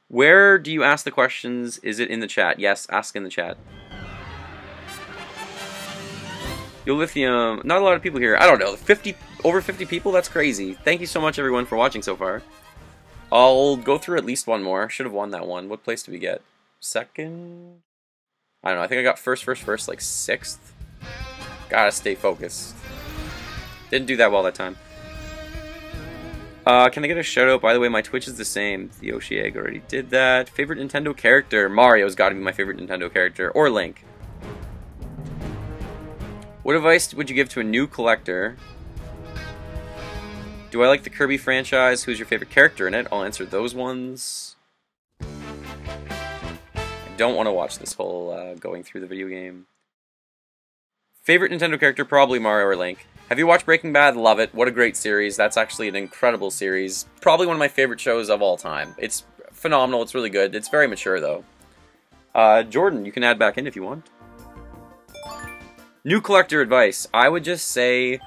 Where do you ask the questions? Is it in the chat? Yes, ask in the chat. Lithium. Not a lot of people here. I don't know. Over 50 people? That's crazy. Thank you so much, everyone, for watching so far. I'll go through at least one more. Should have won that one. What place did we get? Second? I don't know. I think I got first, like 6th. Gotta stay focused. Didn't do that well that time. Can I get a shout out? By the way, my Twitch is the same. The Yoshi Egg already did that. Favorite Nintendo character? Mario's gotta be my favorite Nintendo character. Or Link. What advice would you give to a new collector? Do I like the Kirby franchise? Who's your favorite character in it? I'll answer those ones. I don't want to watch this whole going through the video game. Favorite Nintendo character? Probably Mario or Link. Have you watched Breaking Bad? Love it. What a great series. That's actually an incredible series. Probably one of my favorite shows of all time. It's phenomenal. It's really good. It's very mature, though. Jordan, you can add back in if you want. New collector advice. I would just say,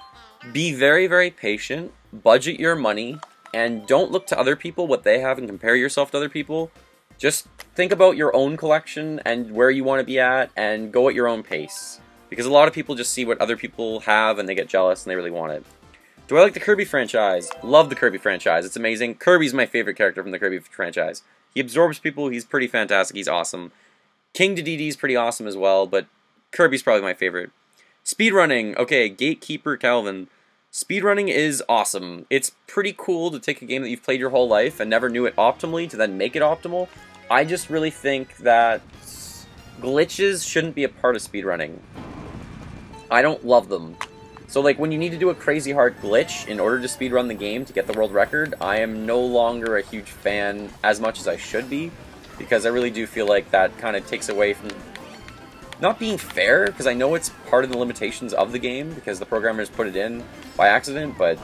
be very, very patient, budget your money, and don't look to other people, what they have, and compare yourself to other people. Just think about your own collection and where you want to be at, and go at your own pace. Because a lot of people just see what other people have, and they get jealous, and they really want it. Do I like the Kirby franchise? Love the Kirby franchise. It's amazing. Kirby's my favorite character from the Kirby franchise. He absorbs people. He's pretty fantastic. He's awesome. King Dedede's pretty awesome as well, but Kirby's probably my favorite. Speedrunning. Okay, Gatekeeper Calvin. Speedrunning is awesome. It's pretty cool to take a game that you've played your whole life and never knew it optimally to then make it optimal. I just really think that glitches shouldn't be a part of speedrunning. I don't love them. So like when you need to do a crazy hard glitch in order to speedrun the game to get the world record, I am no longer a huge fan as much as I should be, because I really do feel like that kind of takes away from not being fair, because I know it's part of the limitations of the game, because the programmers put it in by accident, but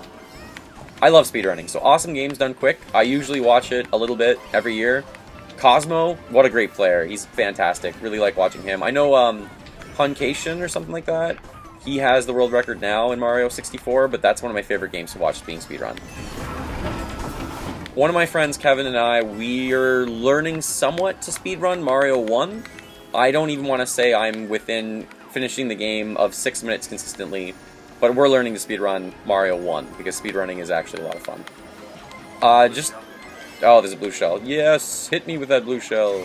I love speedrunning. So awesome games done quick. I usually watch it a little bit every year. Cosmo, what a great player. He's fantastic. Really like watching him. I know Huncation or something like that. He has the world record now in Mario 64, but that's one of my favorite games to watch being speedrun. One of my friends, Kevin, and I, we are learning somewhat to speedrun Mario 1. I don't even want to say I'm within finishing the game of 6 minutes consistently, but we're learning to speedrun Mario 1, because speedrunning is actually a lot of fun. Oh, there's a blue shell. Yes, hit me with that blue shell.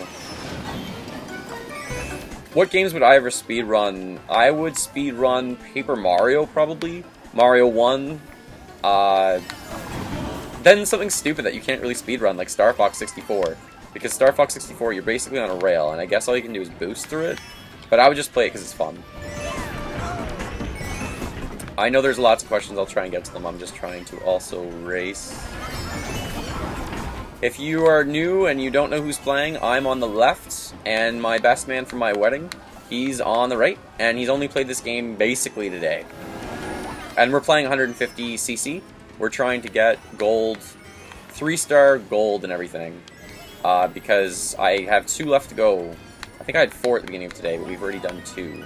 What games would I ever speedrun? I would speedrun Paper Mario, probably. Mario 1. Then something stupid that you can't really speedrun, like Star Fox 64. Because Star Fox 64, you're basically on a rail, and I guess all you can do is boost through it. But I would just play it because it's fun. I know there's lots of questions, I'll try and get to them. I'm just trying to also race. If you are new and you don't know who's playing, I'm on the left, and my best man from my wedding, he's on the right, and he's only played this game basically today. And we're playing 150cc. We're trying to get gold, 3-star gold and everything. Because I have 2 left to go. I think I had 4 at the beginning of today, but we've already done 2.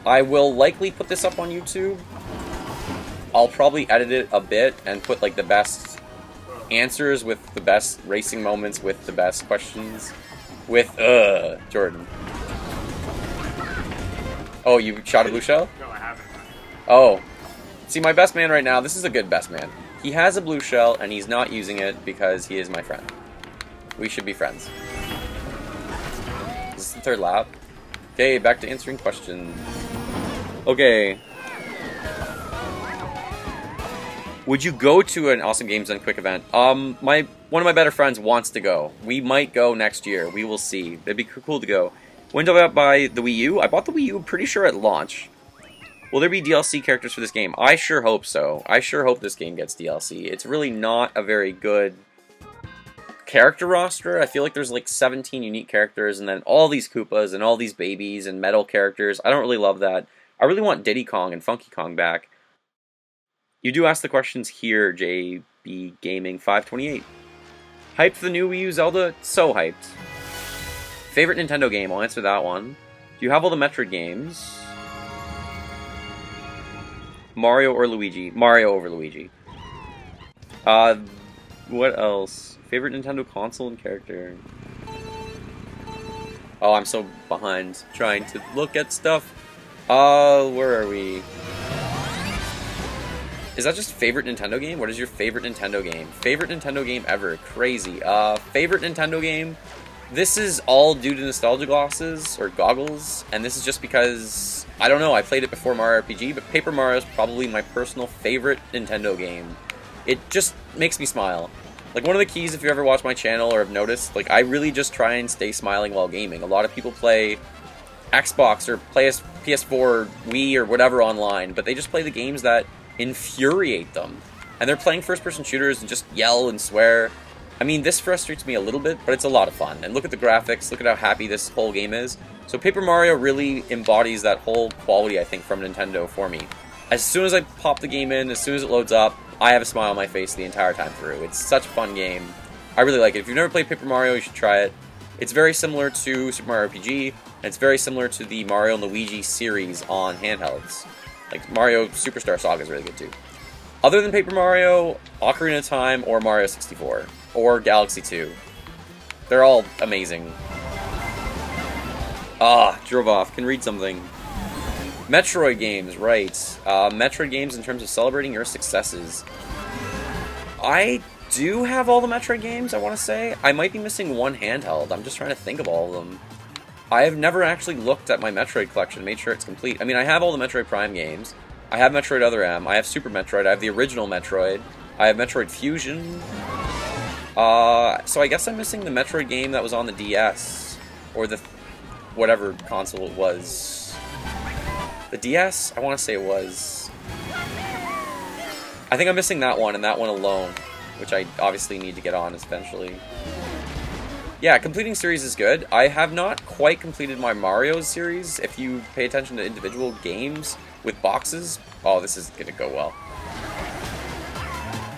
I will likely put this up on YouTube. I'll probably edit it a bit and put like the best answers with the best racing moments with the best questions with, Jordan. Oh, you shot a blue shell? No, I haven't. Oh. See, my best man right now, this is a good best man. He has a blue shell, and he's not using it because he is my friend. We should be friends. Is this the 3rd lap? Okay, back to answering questions. Okay. Would you go to an Awesome Games Done Quick event? One of my better friends wants to go. We might go next year. We will see. It'd be cool to go. When did I buy the Wii U? I bought the Wii U pretty sure at launch. Will there be DLC characters for this game? I sure hope so. I sure hope this game gets DLC. It's really not a very good character roster. I feel like there's like 17 unique characters and then all these Koopas and all these babies and metal characters. I don't really love that. I really want Diddy Kong and Funky Kong back. You do ask the questions here, JB Gaming 528. Hyped for the new Wii U Zelda? So hyped. Favorite Nintendo game? I'll answer that one. Do you have all the Metroid games? Mario or Luigi? Mario over Luigi. What else? Favorite Nintendo console and character? Oh, I'm so behind trying to look at stuff. Where are we? Is that just favorite Nintendo game? What is your favorite Nintendo game? Favorite Nintendo game ever. Crazy. Favorite Nintendo game? This is all due to nostalgia glasses, or goggles, and this is just because, I don't know, I played it before Mario RPG, but Paper Mario is probably my personal favorite Nintendo game. It just makes me smile. Like, one of the keys, if you ever watch my channel or have noticed, like, I really just try and stay smiling while gaming. A lot of people play Xbox or play PS4 or Wii or whatever online, but they just play the games that infuriate them. And they're playing first-person shooters and just yell and swear. I mean, this frustrates me a little bit, but it's a lot of fun. And look at the graphics, look at how happy this whole game is. So Paper Mario really embodies that whole quality, I think, from Nintendo for me. As soon as I pop the game in, as soon as it loads up, I have a smile on my face the entire time through. It's such a fun game. I really like it. If you've never played Paper Mario, you should try it. It's very similar to Super Mario RPG, and it's very similar to the Mario and Luigi series on handhelds. Like, Mario Superstar Saga is really good too. Other than Paper Mario, Ocarina of Time, or Mario 64, or Galaxy 2. They're all amazing. Drove off. Can read something. Metroid games, right. Metroid games in terms of celebrating your successes. I do have all the Metroid games, I want to say. I might be missing one handheld. I'm just trying to think of all of them. I have never actually looked at my Metroid collection, made sure it's complete. I mean, I have all the Metroid Prime games. I have Metroid Other M. I have Super Metroid. I have the original Metroid. I have Metroid Fusion. So I guess I'm missing the Metroid game that was on the DS. Or the... whatever console it was. The DS? I want to say it was... I think I'm missing that one, and that one alone. Which I obviously need to get on eventually. Yeah, completing series is good. I have not quite completed my Mario series. If you pay attention to individual games with boxes, oh, this is going to go well.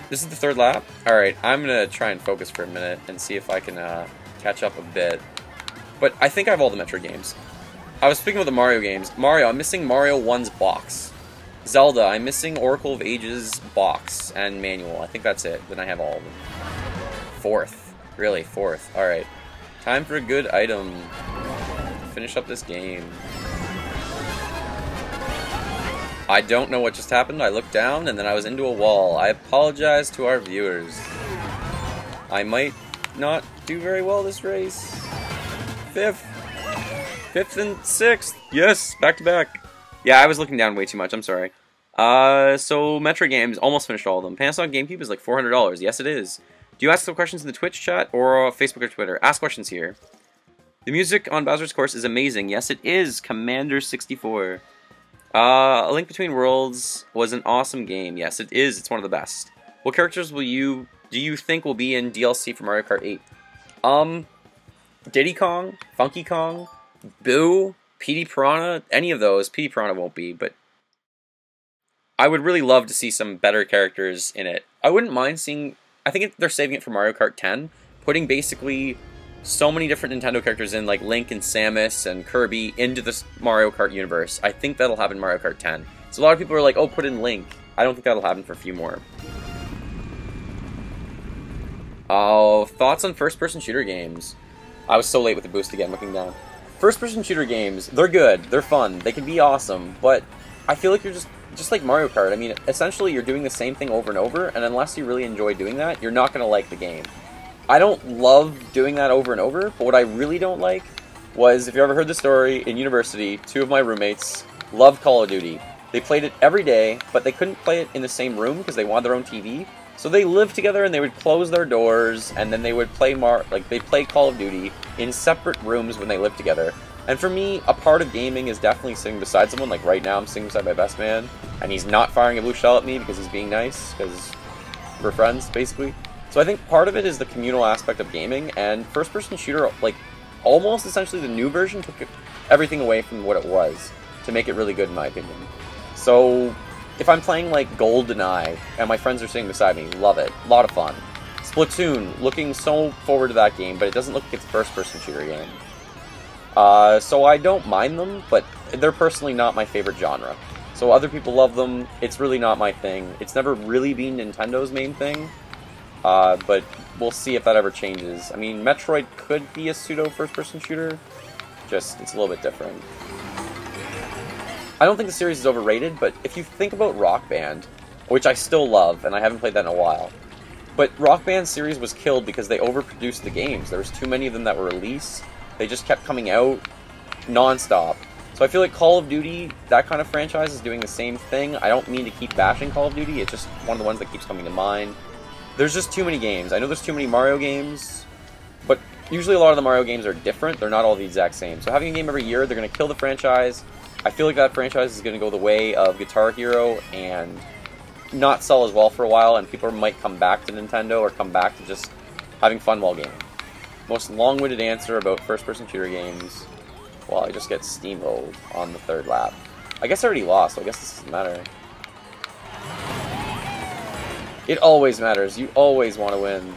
This is the third lap. Alright, I'm going to try and focus for a minute and see if I can catch up a bit. But I think I have all the Metroid games. I was speaking of the Mario games. Mario, I'm missing Mario 1's box. Zelda, I'm missing Oracle of Ages box and manual. I think that's it. Then I have all of them. Fourth. Really, fourth. Alright. Time for a good item. Finish up this game. I don't know what just happened. I looked down and then I was into a wall. I apologize to our viewers. I might not do very well this race. Fifth and sixth. Yes, back to back. Yeah, I was looking down way too much. I'm sorry. So Metroid games, almost finished all of them. Panasonic GameCube is like $400. Yes, it is. Do you ask some questions in the Twitch chat or Facebook or Twitter? Ask questions here. The music on Bowser's Course is amazing. Yes, it is. Commander64. A Link Between Worlds was an awesome game. Yes, it is. It's one of the best. What characters do you think will be in DLC for Mario Kart 8? Diddy Kong, Funky Kong, Boo, Petey Piranha, any of those. Petey Piranha won't be, but I would really love to see some better characters in it. I wouldn't mind seeing... I think they're saving it for Mario Kart 10, putting basically so many different Nintendo characters in, like Link and Samus and Kirby, into this Mario Kart universe. I think that'll happen in Mario Kart 10. So a lot of people are like, oh, put in Link. I don't think that'll happen for a few more. Oh, thoughts on first-person shooter games? I was so late with the boost again, looking down. First-person shooter games, they're good, they're fun, they can be awesome, but I feel like you're just like Mario Kart. I mean, essentially you're doing the same thing over and over, and unless you really enjoy doing that, you're not going to like the game. I don't love doing that over and over, but what I really don't like was, if you ever heard the story, in university, two of my roommates loved Call of Duty. They played it every day, but they couldn't play it in the same room because they wanted their own TV. So they lived together and they would close their doors, and then they would play they played Call of Duty in separate rooms when they lived together. And for me, a part of gaming is definitely sitting beside someone. Like right now, I'm sitting beside my best man, and he's not firing a blue shell at me because he's being nice, because we're friends, basically. So I think part of it is the communal aspect of gaming, and first-person shooter, like, almost essentially the new version took everything away from what it was to make it really good, in my opinion. So if I'm playing, like, GoldenEye, and my friends are sitting beside me, love it. A lot of fun. Splatoon, looking so forward to that game, but it doesn't look like it's a first-person shooter game. So I don't mind them, but they're personally not my favorite genre. So other people love them, it's really not my thing. It's never really been Nintendo's main thing, but we'll see if that ever changes. I mean, Metroid could be a pseudo first-person shooter, just it's a little bit different. I don't think the series is overrated, but if you think about Rock Band, which I still love, and I haven't played that in a while, but Rock Band's series was killed because they overproduced the games. There was too many of them that were released. They just kept coming out non-stop. So I feel like Call of Duty, that kind of franchise, is doing the same thing. I don't mean to keep bashing Call of Duty, it's just one of the ones that keeps coming to mind. There's just too many games. I know there's too many Mario games, but usually a lot of the Mario games are different. They're not all the exact same. So having a game every year, they're going to kill the franchise. I feel like that franchise is going to go the way of Guitar Hero and not sell as well for a while, and people might come back to Nintendo or come back to just having fun while gaming. Most long-winded answer about first-person shooter games. Well, I just get steamrolled on the third lap. I guess I already lost, so I guess this doesn't matter. It always matters. You always want to win.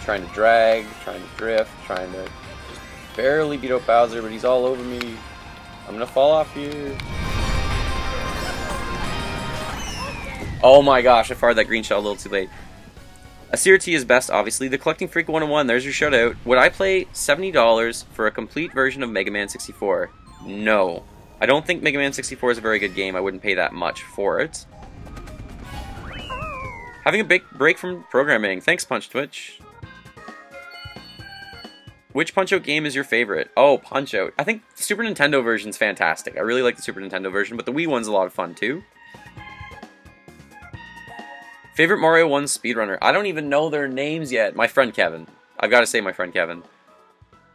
Trying to drag, trying to drift, trying to just barely beat out Bowser, but he's all over me. I'm gonna fall off here. Oh my gosh, I fired that green shell a little too late. A CRT is best, obviously. The Collecting Freak 101, there's your shout out. Would I play $70 for a complete version of Mega Man 64? No. I don't think Mega Man 64 is a very good game. I wouldn't pay that much for it. Having a big break from programming. Thanks, Punch Twitch. Which Punch-Out game is your favorite? Oh, Punch-Out. I think the Super Nintendo version's fantastic. I really like the Super Nintendo version, but the Wii one's a lot of fun too. Favorite Mario 1 speedrunner? I don't even know their names yet. My friend Kevin. I've got to say my friend Kevin.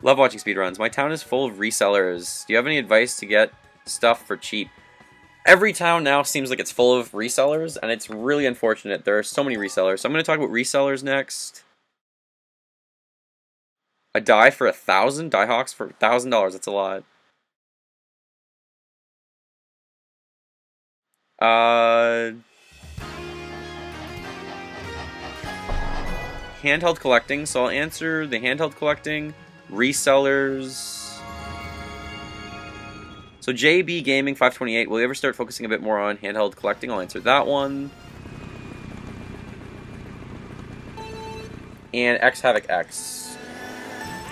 Love watching speedruns. My town is full of resellers. Do you have any advice to get stuff for cheap? Every town now seems like it's full of resellers, and it's really unfortunate. There are so many resellers. So I'm going to talk about resellers next. A die for 1,000? Die Hawks for $1,000. That's a lot. Handheld collecting. So I'll answer the handheld collecting. Resellers. So JB Gaming 528. Will you ever start focusing a bit more on handheld collecting? I'll answer that one. And X Havoc X.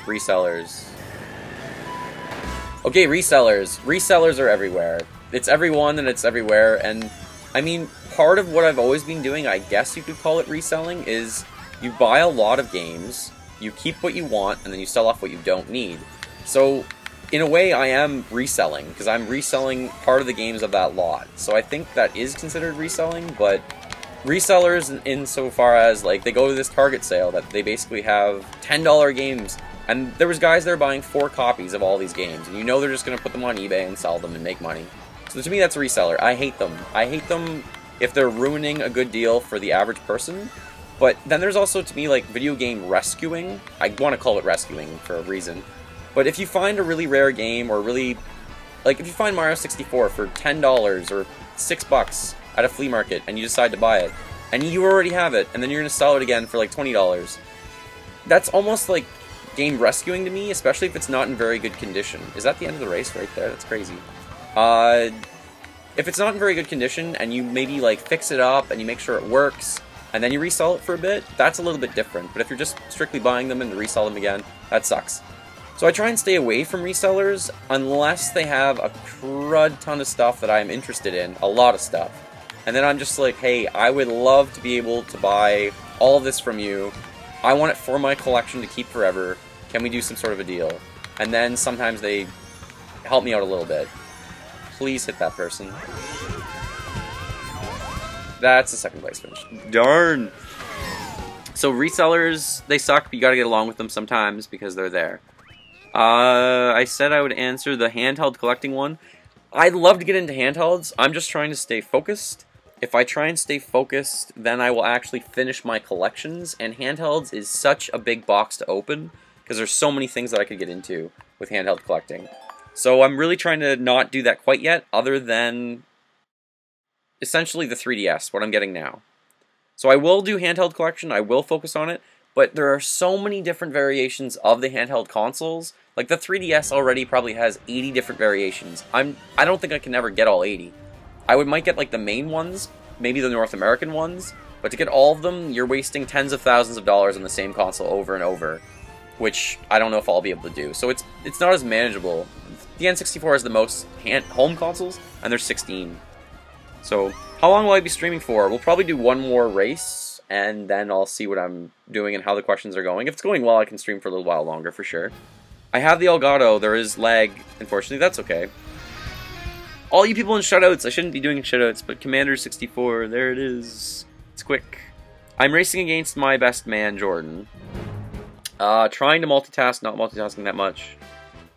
Resellers. Okay, resellers. Resellers are everywhere. It's everyone and it's everywhere. And I mean, part of what I've always been doing, I guess you could call it reselling, is you buy a lot of games, you keep what you want, and then you sell off what you don't need. So, in a way, I am reselling, because I'm reselling part of the games of that lot. So I think that is considered reselling, but resellers insofar as, like, they go to this Target sale that they basically have $10 games, and there was guys there buying 4 copies of all these games, and you know they're just going to put them on eBay and sell them and make money. So to me, that's a reseller. I hate them. I hate them if they're ruining a good deal for the average person. But then there's also, to me, like, video game rescuing. I want to call it rescuing for a reason. But if you find a really rare game, or really, like, if you find Mario 64 for $10 or $6 at a flea market, and you decide to buy it, and you already have it, and then you're going to sell it again for, like, $20, that's almost like game rescuing to me, especially if it's not in very good condition. Is that the end of the race right there? That's crazy. If it's not in very good condition, and you maybe, like, fix it up, and you make sure it works, and then you resell it for a bit, that's a little bit different. But if you're just strictly buying them and to resell them again, that sucks. So I try and stay away from resellers unless they have a crud ton of stuff that I'm interested in, a lot of stuff. And then I'm just like, hey, I would love to be able to buy all of this from you. I want it for my collection to keep forever. Can we do some sort of a deal? And then sometimes they help me out a little bit. Please hit that person. That's the second place finish. Darn! So resellers, they suck, but you gotta get along with them sometimes because they're there. I said I would answer the handheld collecting one. I'd love to get into handhelds. I'm just trying to stay focused. If I try and stay focused, then I will actually finish my collections, and handhelds is such a big box to open because there's so many things that I could get into with handheld collecting. So I'm really trying to not do that quite yet, other than essentially the 3DS, what I'm getting now. So I will do handheld collection, I will focus on it, but there are so many different variations of the handheld consoles. Like the 3DS already probably has 80 different variations. I don't think I can ever get all 80. I might get like the main ones, maybe the North American ones, but to get all of them, you're wasting tens of thousands of dollars on the same console over and over, which I don't know if I'll be able to do. So it's not as manageable. The N64 has the most home consoles, and there's 16. So how long will I be streaming for? We'll probably do one more race, and then I'll see what I'm doing and how the questions are going. If it's going well, I can stream for a little while longer, for sure. I have the Elgato. There is lag. Unfortunately, that's okay. All you people in shutouts. I shouldn't be doing shutouts, but Commander 64, there it is. It's quick. I'm racing against my best man, Jordan. Trying to multitask, not multitasking that much.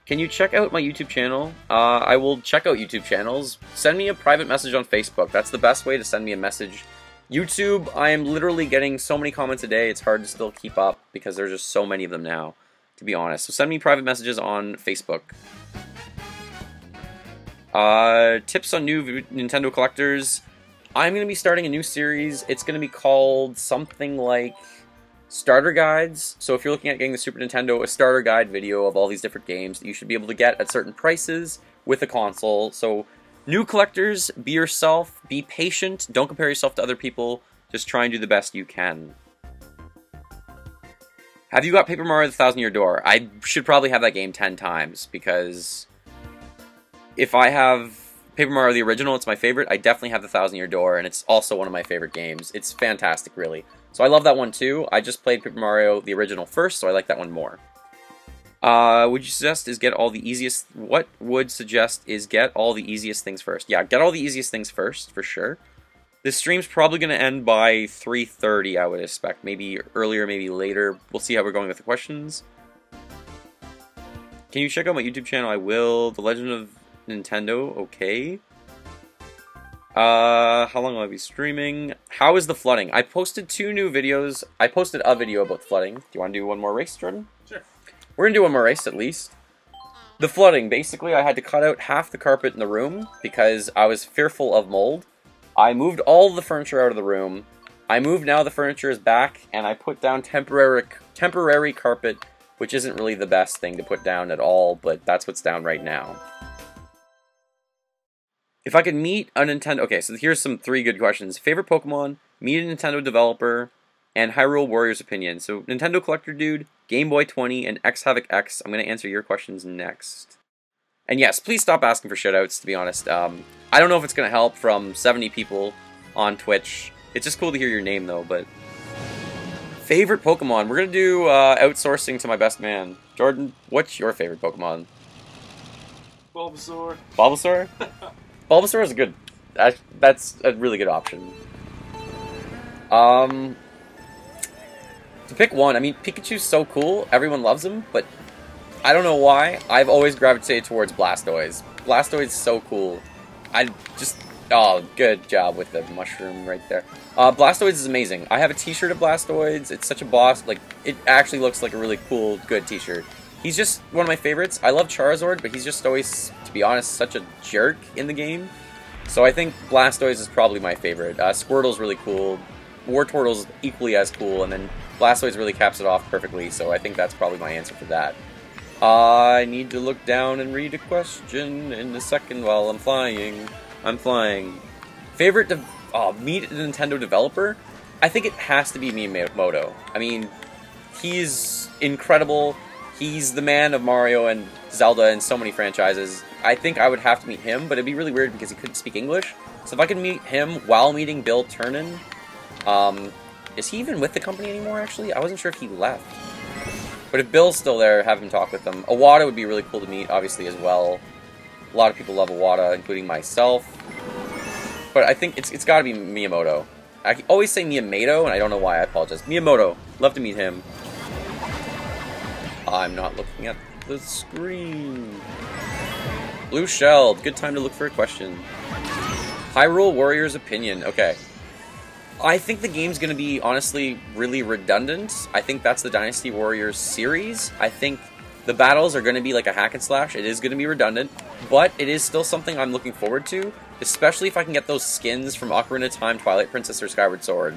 Can you check out my YouTube channel? I will check out YouTube channels. Send me a private message on Facebook. That's the best way to send me a message. YouTube, I am literally getting so many comments a day, it's hard to still keep up because there's just so many of them now, to be honest. So send me private messages on Facebook. Tips on new Nintendo collectors. I'm going to be starting a new series. It's going to be called something like Starter Guides. So if you're looking at getting the Super Nintendo, a starter guide video of all these different games that you should be able to get at certain prices with a console. So new collectors, be yourself, be patient, don't compare yourself to other people, just try and do the best you can. Have you got Paper Mario: The Thousand Year Door? I should probably have that game 10 times, because if I have Paper Mario the original, it's my favorite. I definitely have the Thousand Year Door, and it's also one of my favorite games. It's fantastic, really. So I love that one too. I just played Paper Mario the original first, so I like that one more. Would you suggest is get all the easiest... What would suggest is get all the easiest things first. Yeah, get all the easiest things first, for sure. This stream's probably going to end by 3:30, I would expect. Maybe earlier, maybe later. We'll see how we're going with the questions. Can you check out my YouTube channel? I will. The Legend of Nintendo, okay. How long will I be streaming? How is the flooding? I posted 2 new videos. I posted a video about flooding. Do you want to do one more race, Jordan? Sure. We're going to do one more race, at least. The flooding, basically, I had to cut out half the carpet in the room because I was fearful of mold. I moved all the furniture out of the room. I moved now the furniture is back, and I put down temporary carpet, which isn't really the best thing to put down at all, but that's what's down right now. If I could meet a Nintendo... Okay, so here's some 3 good questions. Favorite Pokemon, meet a Nintendo developer, and Hyrule Warriors opinion. So Nintendo Collector Dude, Game Boy 20, and X Havoc X. I'm going to answer your questions next. And yes, please stop asking for shoutouts, to be honest. I don't know if it's going to help from 70 people on Twitch. It's just cool to hear your name, though, but... Favorite Pokemon. We're going to do outsourcing to my best man. Jordan, what's your favorite Pokemon? Bulbasaur. Bulbasaur? Bulbasaur is a good... That's a really good option. To pick one, I mean, Pikachu's so cool. Everyone loves him, but I don't know why. I've always gravitated towards Blastoise. Blastoise is so cool. I just... Oh, good job with the mushroom right there. Blastoise is amazing. I have a t-shirt of Blastoise. It's such a boss. Like, it actually looks like a really cool, good t-shirt. He's just one of my favorites. I love Charizard, but he's just always, to be honest, such a jerk in the game. So I think Blastoise is probably my favorite. Squirtle's really cool. Wartortle's equally as cool, and then Blastoise really caps it off perfectly, so I think that's probably my answer for that. I need to look down and read a question in a second while I'm flying. I'm flying. Favorite meet a Nintendo developer? I think it has to be Miyamoto. I mean, he's incredible. He's the man of Mario and Zelda and so many franchises. I think I would have to meet him, but it'd be really weird because he couldn't speak English. So if I could meet him while meeting Bill Turner, is he even with the company anymore, actually? I wasn't sure if he left. But if Bill's still there, have him talk with them. Iwata would be really cool to meet, obviously, as well. A lot of people love Iwata, including myself. But I think it's got to be Miyamoto. I always say Miyamoto, and I don't know why. I apologize. Miyamoto. Love to meet him. I'm not looking at the screen. Blue Shelled. Good time to look for a question. Hyrule Warriors opinion. Okay. I think the game's going to be, honestly, really redundant. I think that's the Dynasty Warriors series. I think the battles are going to be like a hack and slash. It is going to be redundant, but it is still something I'm looking forward to, especially if I can get those skins from Ocarina of Time, Twilight Princess, or Skyward Sword.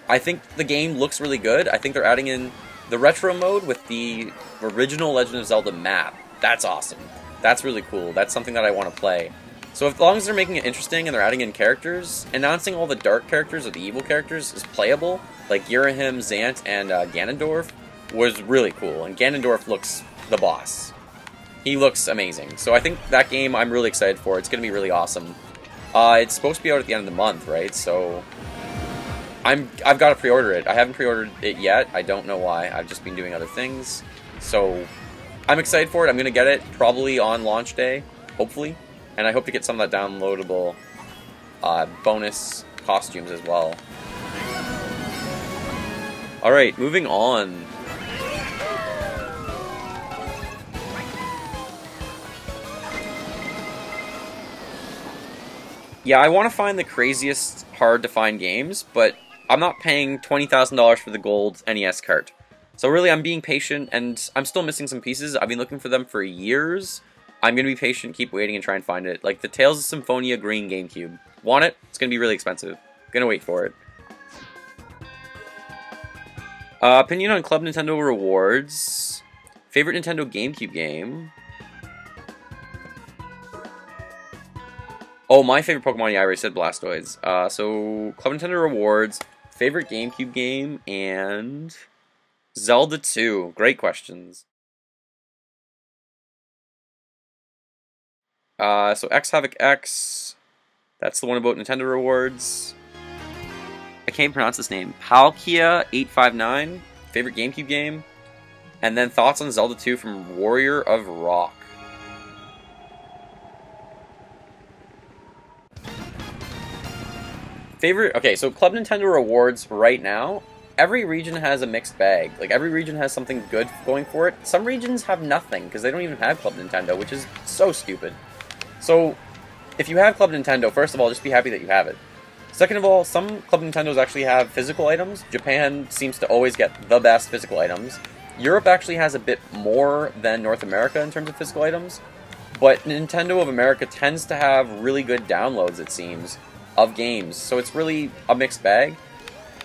I think the game looks really good. I think they're adding in the retro mode with the original Legend of Zelda map. That's awesome. That's really cool. That's something that I want to play. So as long as they're making it interesting and they're adding in characters, announcing all the dark characters or the evil characters is playable, like Girahim, Zant, and Ganondorf, was really cool. And Ganondorf looks the boss. He looks amazing. So I think that game I'm really excited for. It's going to be really awesome. It's supposed to be out at the end of the month, right? So I've got to pre-order it. I haven't pre-ordered it yet. I don't know why. I've just been doing other things. So I'm excited for it. I'm going to get it probably on launch day, hopefully. And I hope to get some of that downloadable bonus costumes as well. Alright, moving on. Yeah, I want to find the craziest, hard-to-find games, but I'm not paying $20,000 for the gold NES cart. So really, I'm being patient, and I'm still missing some pieces. I've been looking for them for years. I'm going to be patient, keep waiting, and try and find it. Like the Tales of Symphonia Green GameCube. Want it? It's going to be really expensive. Gonna wait for it. Opinion on Club Nintendo rewards. Favorite Nintendo GameCube game? Oh, my favorite Pokemon, yeah, I already said Blastoise. So, Club Nintendo rewards, favorite GameCube game, and Zelda 2. Great questions. So X Havoc X, that's the one about Nintendo rewards. I can't pronounce this name. Palkia859, favorite GameCube game. And then thoughts on Zelda 2 from Warrior of Rock. Favorite, okay, so Club Nintendo rewards right now, every region has a mixed bag. Like, every region has something good going for it. Some regions have nothing, because they don't even have Club Nintendo, which is so stupid. So, if you have Club Nintendo, first of all, just be happy that you have it. Second of all, some Club Nintendos actually have physical items. Japan seems to always get the best physical items. Europe actually has a bit more than North America in terms of physical items. But Nintendo of America tends to have really good downloads, it seems, of games. So it's really a mixed bag.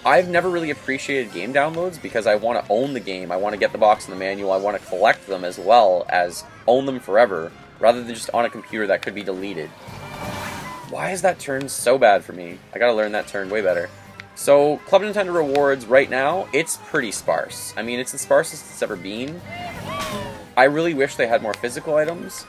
I've never really appreciated game downloads because I want to own the game. I want to get the box and the manual. I want to collect them as well as own them forever, rather than just on a computer that could be deleted. Why is that turn so bad for me? I gotta learn that turn way better. So, Club Nintendo rewards right now, it's pretty sparse. I mean, it's the sparsest it's ever been. I really wish they had more physical items.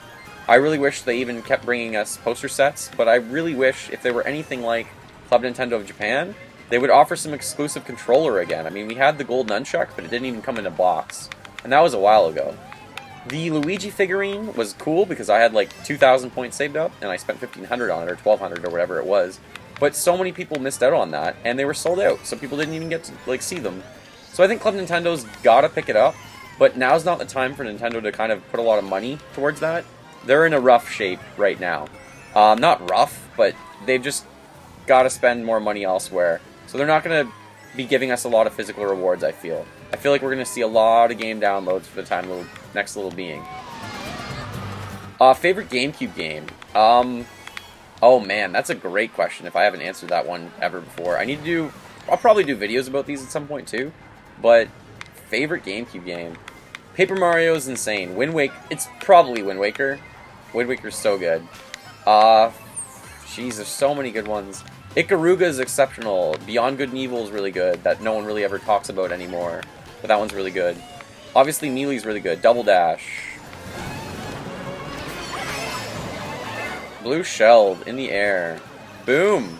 I really wish they even kept bringing us poster sets, but I really wish if they were anything like Club Nintendo of Japan, they would offer some exclusive controller again. I mean, we had the gold nunchuck, but it didn't even come in a box. And that was a while ago. The Luigi figurine was cool because I had like 2,000 points saved up, and I spent 1,500 on it, or 1,200, or whatever it was. But so many people missed out on that, and they were sold out, so people didn't even get to like see them. So I think Club Nintendo's gotta pick it up, but now's not the time for Nintendo to kind of put a lot of money towards that. They're in a rough shape right now. Not rough, but they've just gotta spend more money elsewhere. So they're not gonna be giving us a lot of physical rewards, I feel. I feel like we're going to see a lot of game downloads for the next little being. Favorite GameCube game? Oh man, that's a great question if I haven't answered that one ever before. I'll probably do videos about these at some point too, but favorite GameCube game? Paper Mario is insane. Wind Waker, it's probably Wind Waker. Wind Waker's so good. Jeez, there's so many good ones. Ikaruga is exceptional. Beyond Good and Evil is really good, that no one really ever talks about anymore. But that one's really good. Obviously, Mealee's really good. Double Dash. Blue Shelled in the air. Boom!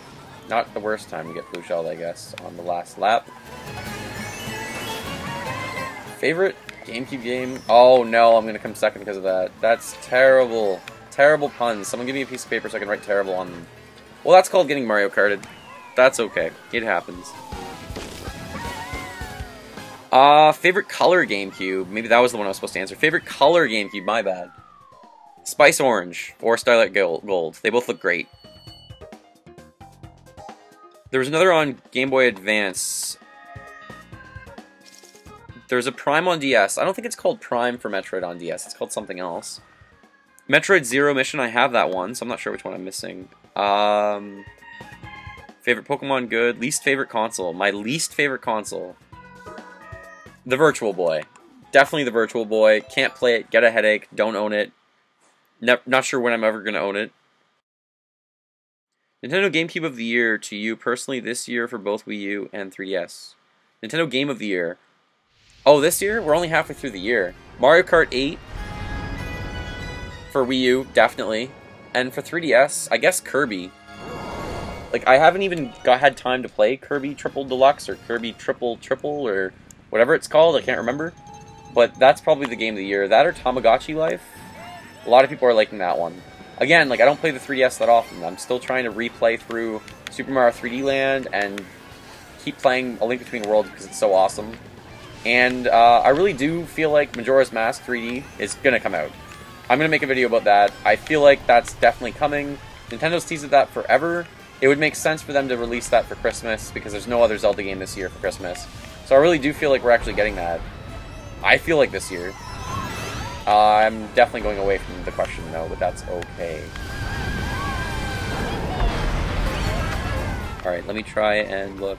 Not the worst time to get Blue Shelled, I guess, on the last lap. Favorite GameCube game? Oh no, I'm gonna come second because of that. That's terrible. Terrible puns. Someone give me a piece of paper so I can write terrible on them. Well, that's called getting Mario Karted. That's okay. It happens. Favorite color GameCube? Maybe that was the one I was supposed to answer. Favorite color GameCube? My bad. Spice Orange or Starlight Gold. They both look great. There was another on Game Boy Advance. There's a Prime on DS. I don't think it's called Prime for Metroid on DS. It's called something else. Metroid Zero Mission, I have that one, so I'm not sure which one I'm missing. Favorite Pokemon, good. Least favorite console. My least favorite console. The Virtual Boy. Definitely the Virtual Boy. Can't play it, get a headache, don't own it. Not sure when I'm ever going to own it. Nintendo GameCube of the Year to you personally this year for both Wii U and 3DS. Nintendo Game of the Year. Oh, this year? We're only halfway through the year. Mario Kart 8. For Wii U, definitely. And for 3DS, I guess Kirby. Like, I haven't even had time to play Kirby Triple Deluxe or Kirby Triple or whatever it's called. I can't remember. But that's probably the game of the year. That or Tamagotchi Life. A lot of people are liking that one. Again, like, I don't play the 3DS that often. I'm still trying to replay through Super Mario 3D Land and keep playing A Link Between Worlds because it's so awesome. And I really do feel like Majora's Mask 3D is going to come out. I'm going to make a video about that. I feel like that's definitely coming. Nintendo's teased that forever. It would make sense for them to release that for Christmas because there's no other Zelda game this year for Christmas. So I really do feel like we're actually getting that. I feel like this year. I'm definitely going away from the question though, but that's okay. Alright, let me try and look.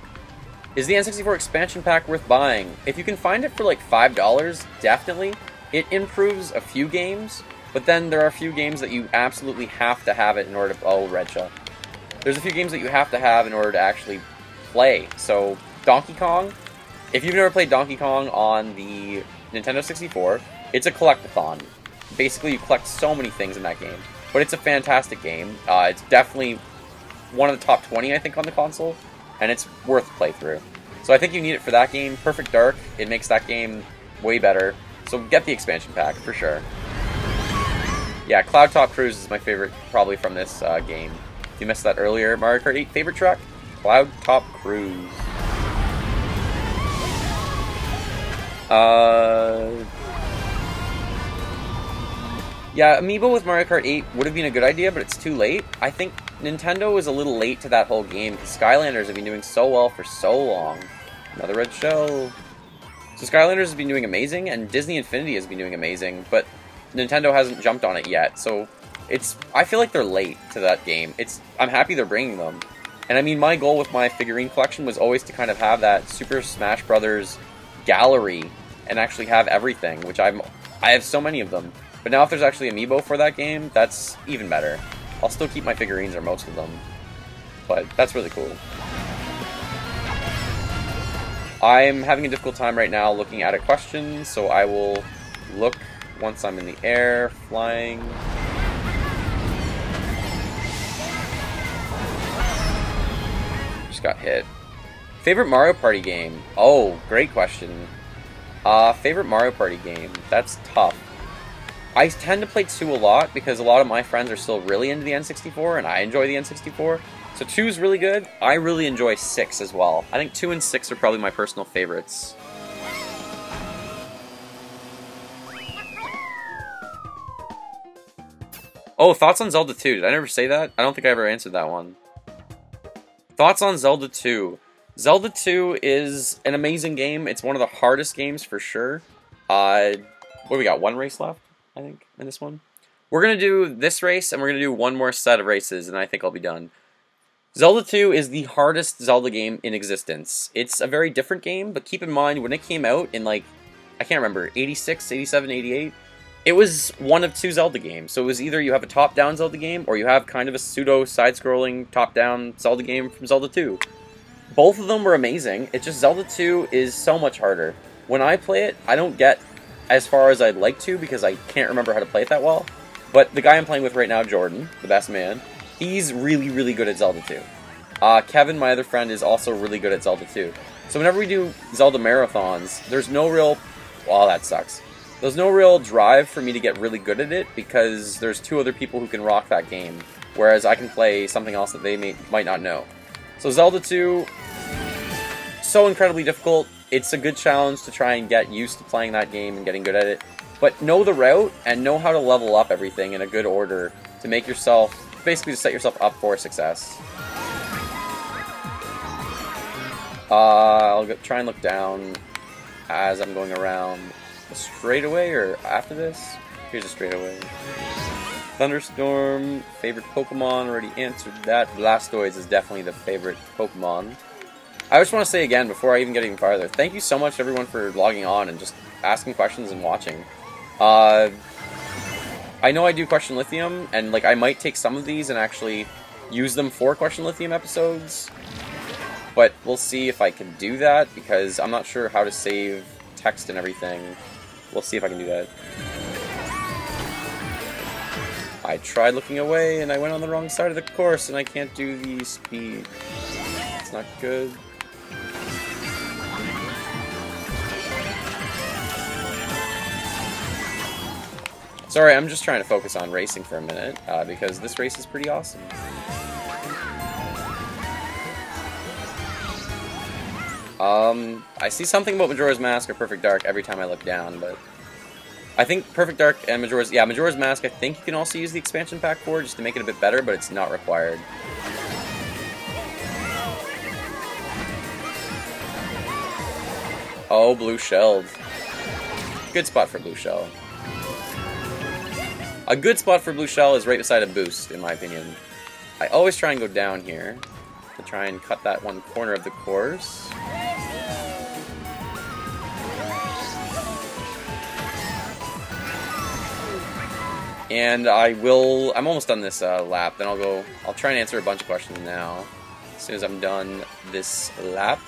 Is the N64 expansion pack worth buying? If you can find it for like $5, definitely. It improves a few games, but then there are a few games that you absolutely have to have it in order to... Oh, Red Shell. There's a few games that you have to have in order to actually play. So, Donkey Kong. If you've never played Donkey Kong on the Nintendo 64, it's a collectathon. Basically, you collect so many things in that game. but it's a fantastic game. It's definitely one of the top 20, I think, on the console, and it's worth a playthrough. So I think you need it for that game. Perfect Dark, it makes that game way better. So get the expansion pack, for sure. Yeah, Cloud Top Cruise is my favorite, probably, from this game. If you missed that earlier, Mario Kart 8 favorite track? Cloud Top Cruise. Yeah, Amiibo with Mario Kart 8 would have been a good idea, but it's too late. I think Nintendo is a little late to that whole game, because Skylanders have been doing so well for so long. Another red shell. So Skylanders has been doing amazing, and Disney Infinity has been doing amazing, but Nintendo hasn't jumped on it yet, so I feel like they're late to that game. I'm happy they're bringing them. And I mean, my goal with my figurine collection was always to kind of have that Super Smash Brothers gallery and actually have everything, which I have so many of them. But now if there's actually Amiibo for that game, that's even better. I'll still keep my figurines, or most of them, but that's really cool. I'm having a difficult time right now looking at a question, so I will look once I'm in the air, flying. Just got hit. Favorite Mario Party game? Oh, great question. Favorite Mario Party game? That's tough. I tend to play 2 a lot because a lot of my friends are still really into the N64 and I enjoy the N64. So 2 is really good. I really enjoy 6 as well. I think 2 and 6 are probably my personal favorites. Oh, thoughts on Zelda 2. Did I never say that? I don't think I ever answered that one. Thoughts on Zelda 2. Zelda 2 is an amazing game. It's one of the hardest games for sure. What do we got? 1 race left, I think, in this one. We're going to do this race, and we're going to do 1 more set of races, and I think I'll be done. Zelda 2 is the hardest Zelda game in existence. It's a very different game, but keep in mind, when it came out in, like, I can't remember, 86, 87, 88, it was one of 2 Zelda games. So it was either you have a top-down Zelda game, or you have kind of a pseudo-side-scrolling top-down Zelda game from Zelda 2. Both of them were amazing. It's just Zelda 2 is so much harder. When I play it, I don't get as far as I'd like to because I can't remember how to play it that well. But the guy I'm playing with right now, Jordan, the best man, he's really, really good at Zelda 2. Kevin, my other friend, is also really good at Zelda 2. So whenever we do Zelda marathons, there's no real... Well, that sucks. There's no real drive for me to get really good at it because there's 2 other people who can rock that game, whereas I can play something else that they might not know. So Zelda 2, so incredibly difficult. It's a good challenge to try and get used to playing that game and getting good at it. But know the route and know how to level up everything in a good order to make yourself, basically to set yourself up for success. I'll try and look down as I'm going around a straightaway or after this. Here's a straightaway. Thunderstorm, favorite Pokemon, already answered that. Blastoise is definitely the favorite Pokemon. I just want to say again, before I even get even farther, thank you so much everyone for logging on and just asking questions and watching. I know I do Question Lithium, and like I might take some of these and actually use them for Question Lithium episodes, but we'll see if I can do that, because I'm not sure how to save text and everything. We'll see if I can do that. I tried looking away, and I went on the wrong side of the course, and I can't do the speed. It's not good. Sorry, I'm just trying to focus on racing for a minute, because this race is pretty awesome. I see something about Majora's Mask or Perfect Dark every time I look down, but I think Perfect Dark and Majora's Mask, I think you can also use the expansion pack for, just to make it a bit better, but it's not required. Oh, blue shelled. Good spot for blue shell. A good spot for blue shell is right beside a boost, in my opinion. I always try and go down here to try and cut that one corner of the course. And I'm almost done this lap, then I'll try and answer a bunch of questions now, as soon as I'm done this lap.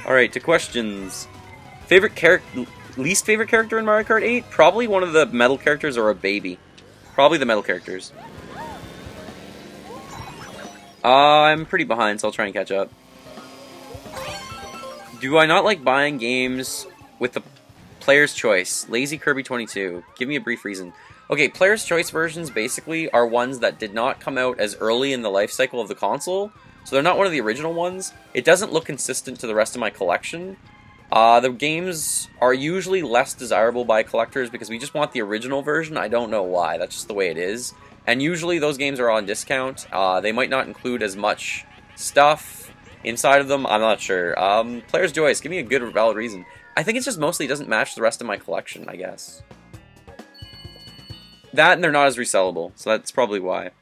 Alright, to questions. Favorite character... Least favorite character in Mario Kart 8? Probably one of the metal characters or a baby. Probably the metal characters. I'm pretty behind, so I'll try and catch up. Do I not like buying games with the player's choice? Lazy Kirby 22. Give me a brief reason. Okay, player's choice versions basically are ones that did not come out as early in the life cycle of the console, so they're not one of the original ones. It doesn't look consistent to the rest of my collection. The games are usually less desirable by collectors because we just want the original version. I don't know why, that's just the way it is. And usually those games are on discount. They might not include as much stuff inside of them, I'm not sure. Player's choice, give me a good valid reason. I think it's just mostly it doesn't match the rest of my collection, I guess. That and they're not as resellable, so that's probably why.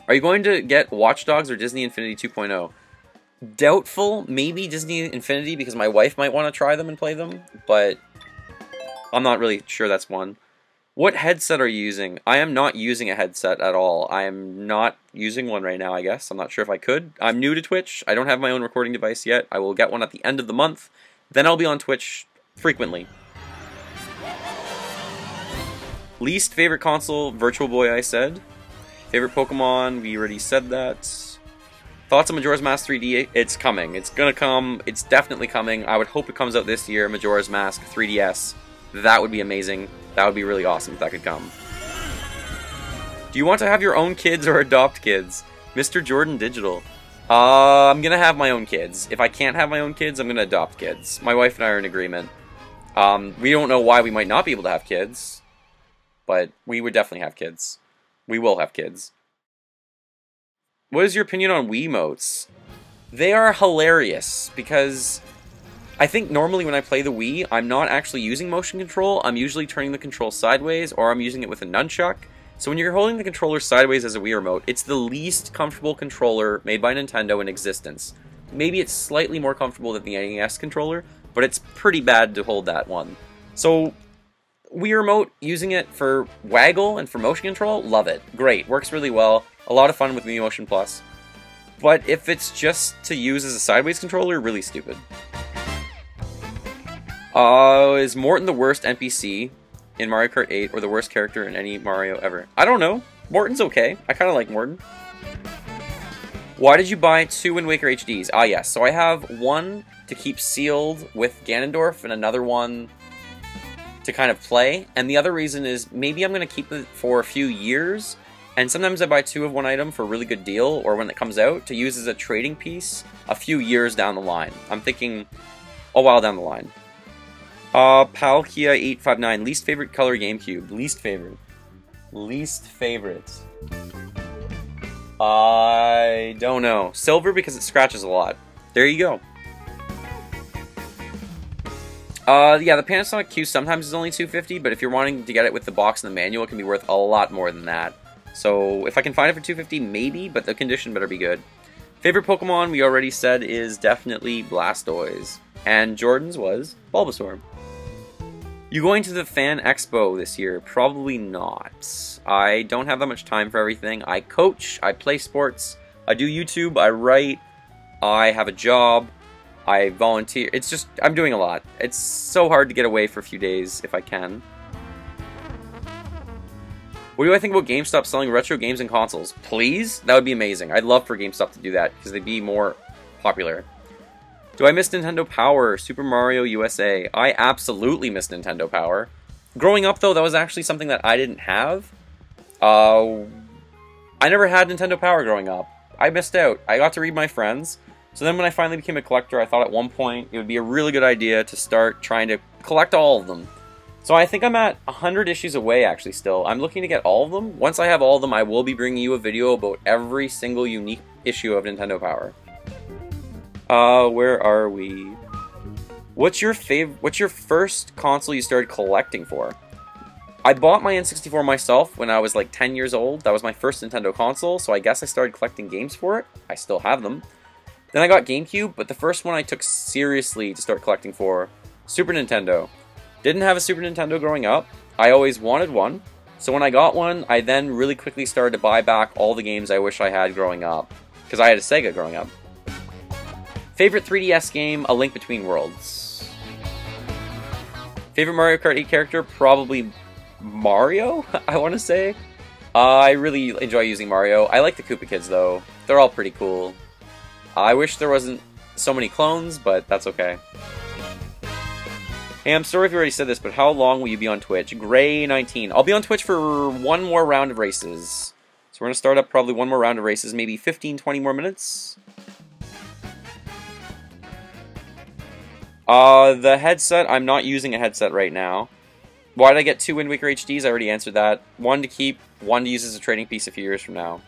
Are you going to get Watch Dogs or Disney Infinity 2.0? Doubtful, maybe Disney Infinity because my wife might want to try them and play them, but I'm not really sure that's one. What headset are you using? I am not using a headset at all. I am not using one right now, I guess. I'm not sure if I could. I'm new to Twitch. I don't have my own recording device yet. I will get one at the end of the month. Then I'll be on Twitch frequently. Least favorite console, Virtual Boy, I said. Favorite Pokemon, we already said that. Thoughts on Majora's Mask 3D? It's coming. It's gonna come. It's definitely coming. I would hope it comes out this year, Majora's Mask 3DS. That would be amazing. That would be really awesome if that could come. Do you want to have your own kids or adopt kids? Mr. Jordan Digital. I'm gonna have my own kids. If I can't have my own kids, I'm gonna adopt kids. My wife and I are in agreement. We don't know why we might not be able to have kids, but we would definitely have kids. We will have kids. What is your opinion on Wiimotes? They are hilarious because I think normally when I play the Wii, I'm not actually using motion control. I'm usually turning the control sideways or I'm using it with a nunchuck. So when you're holding the controller sideways as a Wii remote, it's the least comfortable controller made by Nintendo in existence. Maybe it's slightly more comfortable than the NES controller, but it's pretty bad to hold that one. So Wii remote, using it for waggle and for motion control, love it. Great, works really well. A lot of fun with Wii Motion Plus. But if it's just to use as a sideways controller, really stupid. Is Morton the worst NPC in Mario Kart 8 or the worst character in any Mario ever? I don't know. Morton's okay. I kind of like Morton. Why did you buy 2 Wind Waker HDs? Ah, yes. So I have one to keep sealed with Ganondorf and another one to kind of play. And the other reason is maybe I'm going to keep it for a few years. And sometimes I buy 2 of one item for a really good deal or when it comes out to use as a trading piece a few years down the line. I'm thinking a while down the line. Palkia859, least favorite color GameCube. Least favorite. Least favorite. I don't know. Silver because it scratches a lot. There you go. Yeah, the Panasonic Q sometimes is only $250, but if you're wanting to get it with the box and the manual, it can be worth a lot more than that. So if I can find it for $250, maybe, but the condition better be good. Favorite Pokemon, we already said, is definitely Blastoise. And Jordan's was Bulbasaur. You going to the Fan Expo this year? Probably not. I don't have that much time for everything. I coach, I play sports, I do YouTube, I write, I have a job, I volunteer. It's just, I'm doing a lot. It's so hard to get away for a few days if I can. What do I think about GameStop selling retro games and consoles? Please? That would be amazing. I'd love for GameStop to do that because they'd be more popular. Do I miss Nintendo Power? Super Mario USA. I absolutely miss Nintendo Power. Growing up, though, that was actually something that I didn't have. I never had Nintendo Power growing up. I missed out. I got to read my friends. So then when I finally became a collector, I thought at one point it would be a really good idea to start trying to collect all of them. So I think I'm at 100 issues away, actually, still. I'm looking to get all of them. Once I have all of them, I will be bringing you a video about every single unique issue of Nintendo Power. Where are we? What's your first console you started collecting for? I bought my N64 myself when I was like 10 years old. That was my first Nintendo console, so I guess I started collecting games for it. I still have them. Then I got GameCube, but the first one I took seriously to start collecting for, Super Nintendo. Didn't have a Super Nintendo growing up. I always wanted one. So when I got one, I then really quickly started to buy back all the games I wish I had growing up. Because I had a Sega growing up. Favorite 3DS game, A Link Between Worlds. Favorite Mario Kart 8 character? Probably Mario, I want to say. I really enjoy using Mario. I like the Koopa Kids, though. They're all pretty cool. I wish there wasn't so many clones, but that's okay. Hey, I'm sorry if you already said this, but how long will you be on Twitch? Gray19. I'll be on Twitch for one more round of races. So we're going to start up probably one more round of races, maybe 15-20 more minutes. The headset, I'm not using a headset right now. Why did I get 2 Wind Waker HDs? I already answered that. One to keep, one to use as a trading piece a few years from now.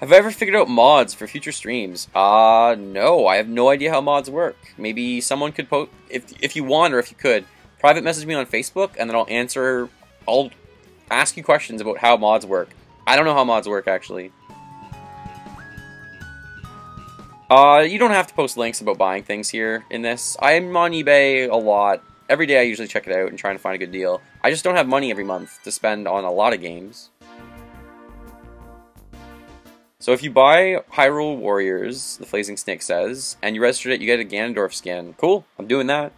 Have I ever figured out mods for future streams? No. I have no idea how mods work. Maybe someone could post, if you want or if you could, private message me on Facebook and then I'll ask you questions about how mods work. I don't know how mods work, actually. You don't have to post links about buying things here in this. I'm on eBay a lot. Every day I usually check it out and try to find a good deal. I just don't have money every month to spend on a lot of games. So if you buy Hyrule Warriors, the Blazing Snake says, and you registered it, you get a Ganondorf skin. Cool, I'm doing that.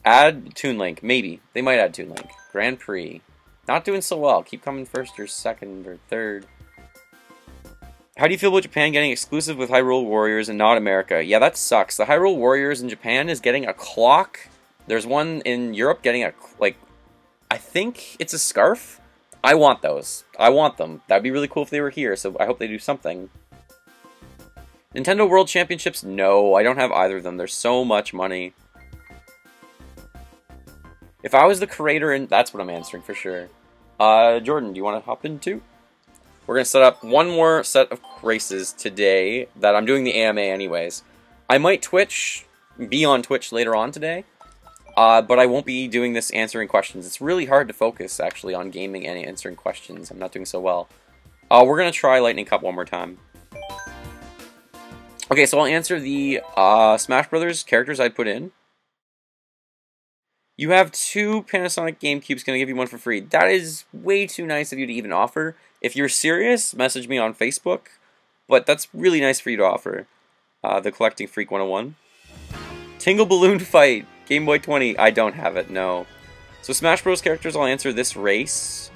Add Toon Link, maybe. They might add Toon Link. Grand Prix. Not doing so well. Keep coming first or second or third. How do you feel about Japan getting exclusive with Hyrule Warriors and not America? Yeah, that sucks. The Hyrule Warriors in Japan is getting a clock. There's one in Europe getting a, like, I think it's a scarf. I want those. I want them. That'd be really cool if they were here, so I hope they do something. Nintendo World Championships? No, I don't have either of them. There's so much money. If I was the creator, and that's what I'm answering for sure. Jordan, do you want to hop in too? We're going to set up one more set of races today that I'm doing the AMA anyways. I might be on Twitch later on today, but I won't be doing this answering questions. It's really hard to focus, actually, on gaming and answering questions. I'm not doing so well. We're going to try Lightning Cup one more time. Okay, so I'll answer the Smash Brothers characters I put in. You have 2 Panasonic GameCubes, going to give you one for free. That is way too nice of you to even offer. If you're serious, message me on Facebook. But that's really nice for you to offer. The Collecting Freak 101. Tingle Balloon Fight, Game Boy 20. I don't have it, no. So Smash Bros. Characters, I'll answer this race.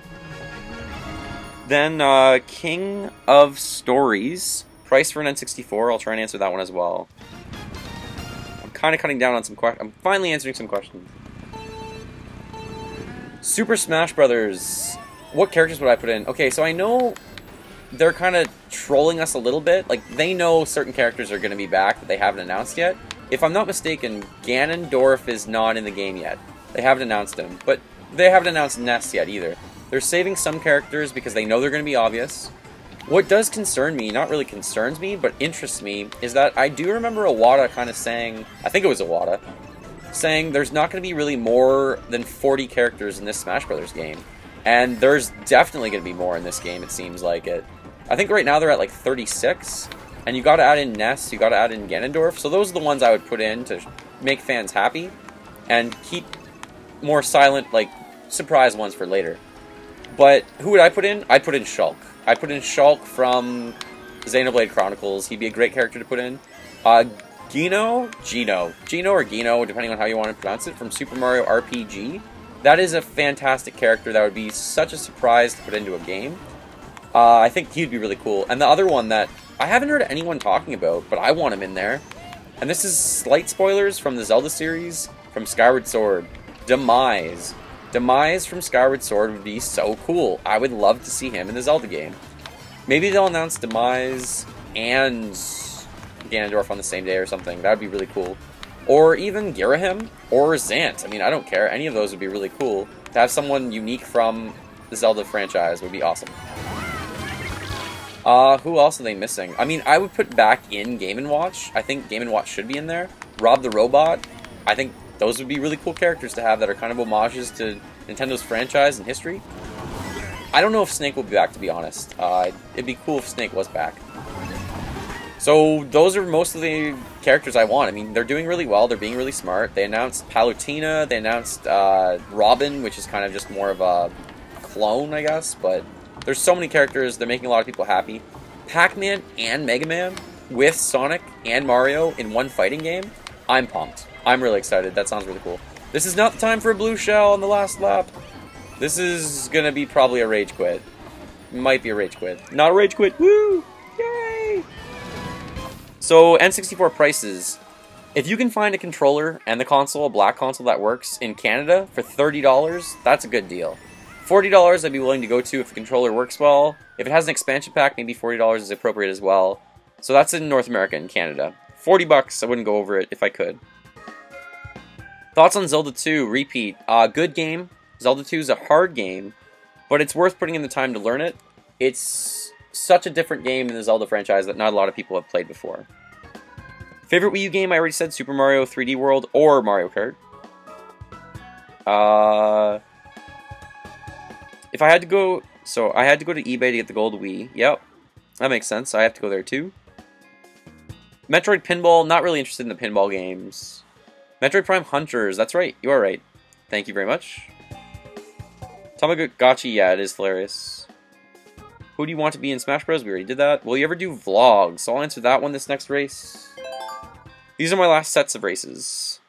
Then King of Stories. Price for an N64, I'll try and answer that one as well. I'm kind of cutting down on some questions. I'm finally answering some questions. Super Smash Brothers. What characters would I put in? Okay, so I know they're kind of trolling us a little bit. Like, they know certain characters are going to be back that they haven't announced yet. If I'm not mistaken, Ganondorf is not in the game yet. They haven't announced him. But they haven't announced Ness yet either. They're saving some characters because they know they're going to be obvious. What does concern me, not really concerns me, but interests me, is that I do remember Iwata kind of saying, I think it was Iwata, saying there's not going to be really more than 40 characters in this Smash Brothers game. And there's definitely going to be more in this game, it seems like it. I think right now they're at like 36, and you got to add in Ness, you got to add in Ganondorf, so those are the ones I would put in to make fans happy, and keep more silent, like, surprise ones for later. But who would I put in? I'd put in Shulk. I put in Shulk from Xenoblade Chronicles. He'd be a great character to put in. Gino or Gino, depending on how you want to pronounce it, from Super Mario RPG. That is a fantastic character that would be such a surprise to put into a game. I think he'd be really cool. And the other one that I haven't heard anyone talking about, but I want him in there, and this is slight spoilers from the Zelda series, from Skyward Sword. Demise. Demise from Skyward Sword would be so cool. I would love to see him in the Zelda game. Maybe they'll announce Demise and Ganondorf on the same day or something. That would be really cool. Or even Girahim or Zant. I mean, I don't care. Any of those would be really cool. To have someone unique from the Zelda franchise would be awesome. Who else are they missing? I mean, I would put back in Game & Watch. I think Game & Watch should be in there. Rob the Robot. I think those would be really cool characters to have that are kind of homages to Nintendo's franchise and history. I don't know if Snake will be back, to be honest. It'd be cool if Snake was back. So those are most of the characters I want. I mean, they're doing really well. They're being really smart. They announced Palutena. They announced Robin, which is kind of just more of a clone, I guess. But there's so many characters. They're making a lot of people happy. Pac-Man and Mega Man with Sonic and Mario in one fighting game, I'm pumped. I'm really excited. That sounds really cool. This is not the time for a blue shell on the last lap. This is gonna be probably a rage quit. Might be a rage quit. Not a rage quit. Woo! Yay! So, N64 prices. If you can find a controller and the console, a black console that works in Canada for $30, that's a good deal. $40 I'd be willing to go to if the controller works well. If it has an expansion pack, maybe $40 is appropriate as well. So that's in North America and Canada. $40, I wouldn't go over it if I could. Thoughts on Zelda 2, repeat. Good game. Zelda 2 is a hard game, but it's worth putting in the time to learn it. It's such a different game in the Zelda franchise that not a lot of people have played before. Favorite Wii U game, I already said Super Mario 3D World or Mario Kart. If I had to go... So, I had to go to eBay to get the gold Wii. Yep. That makes sense. I have to go there too. Metroid Pinball, not really interested in the pinball games. Metroid Prime Hunters, that's right. You are right. Thank you very much. Tamagotchi, yeah, it is hilarious. Who do you want to be in Smash Bros? We already did that. Will you ever do vlogs? So I'll answer that one this next race. These are my last sets of races.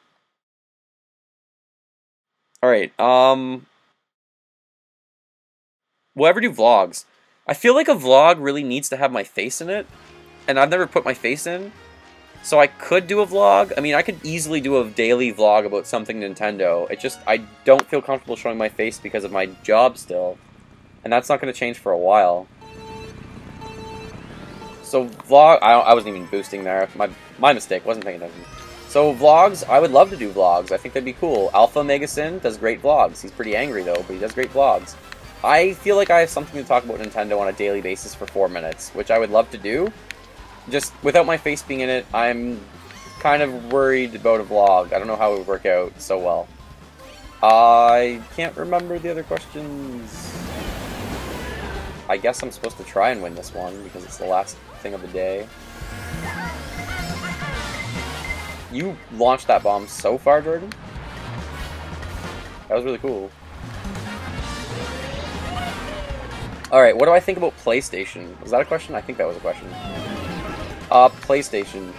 Alright, will I ever do vlogs? I feel like a vlog really needs to have my face in it, and I've never put my face in. So I could do a vlog. I mean, I could easily do a daily vlog about something Nintendo. It just, I don't feel comfortable showing my face because of my job still. And that's not going to change for a while. So vlog, I wasn't even boosting there. My mistake, wasn't paying attention. So vlogs, I would love to do vlogs. I think that'd be cool. Alpha Megasin does great vlogs. He's pretty angry though, but he does great vlogs. I feel like I have something to talk about Nintendo on a daily basis for 4 minutes, which I would love to do. Just without my face being in it, I'm kind of worried about a vlog. I don't know how it would work out so well. I can't remember the other questions. I guess I'm supposed to try and win this one because it's the last thing of the day. You launched that bomb so far, Jordan. That was really cool. Alright, what do I think about PlayStation? Was that a question? I think that was a question. PlayStation.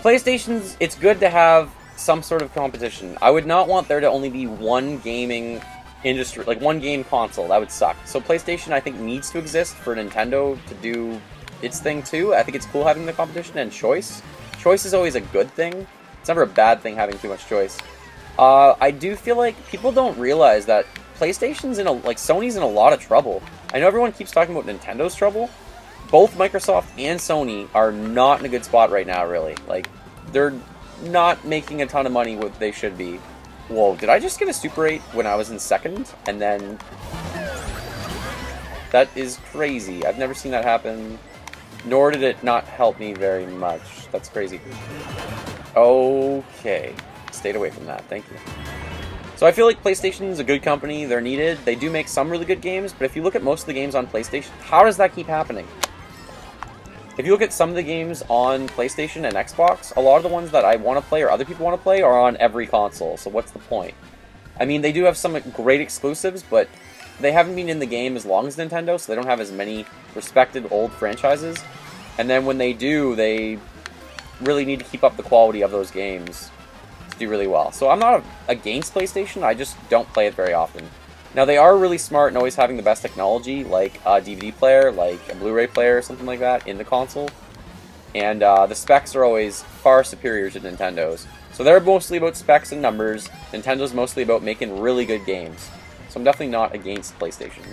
PlayStation's, it's good to have some sort of competition. I would not want there to only be one gaming industry, like one game console. That would suck. So PlayStation, I think, needs to exist for Nintendo to do its thing too. I think it's cool having the competition and choice. Choice is always a good thing. It's never a bad thing having too much choice. I do feel like people don't realize that PlayStation's Sony's in a lot of trouble. I know everyone keeps talking about Nintendo's trouble. Both Microsoft and Sony are not in a good spot right now, really. Like, they're not making a ton of money what they should be. Whoa, did I just get a Super 8 when I was in second? And then... That is crazy. I've never seen that happen. Nor did it not help me very much. That's crazy. Okay. Stayed away from that. Thank you. So I feel like PlayStation's a good company. They're needed. They do make some really good games, but if you look at most of the games on PlayStation, how does that keep happening? If you look at some of the games on PlayStation and Xbox, a lot of the ones that I want to play or other people want to play are on every console, so what's the point? I mean, they do have some great exclusives, but they haven't been in the game as long as Nintendo, so they don't have as many respected old franchises. And then when they do, they really need to keep up the quality of those games to do really well. So I'm not against PlayStation, I just don't play it very often. Now, they are really smart in always having the best technology, like a DVD player, like a Blu-ray player, or something like that, in the console. And the specs are always far superior to Nintendo's. So they're mostly about specs and numbers. Nintendo's mostly about making really good games. So I'm definitely not against PlayStation,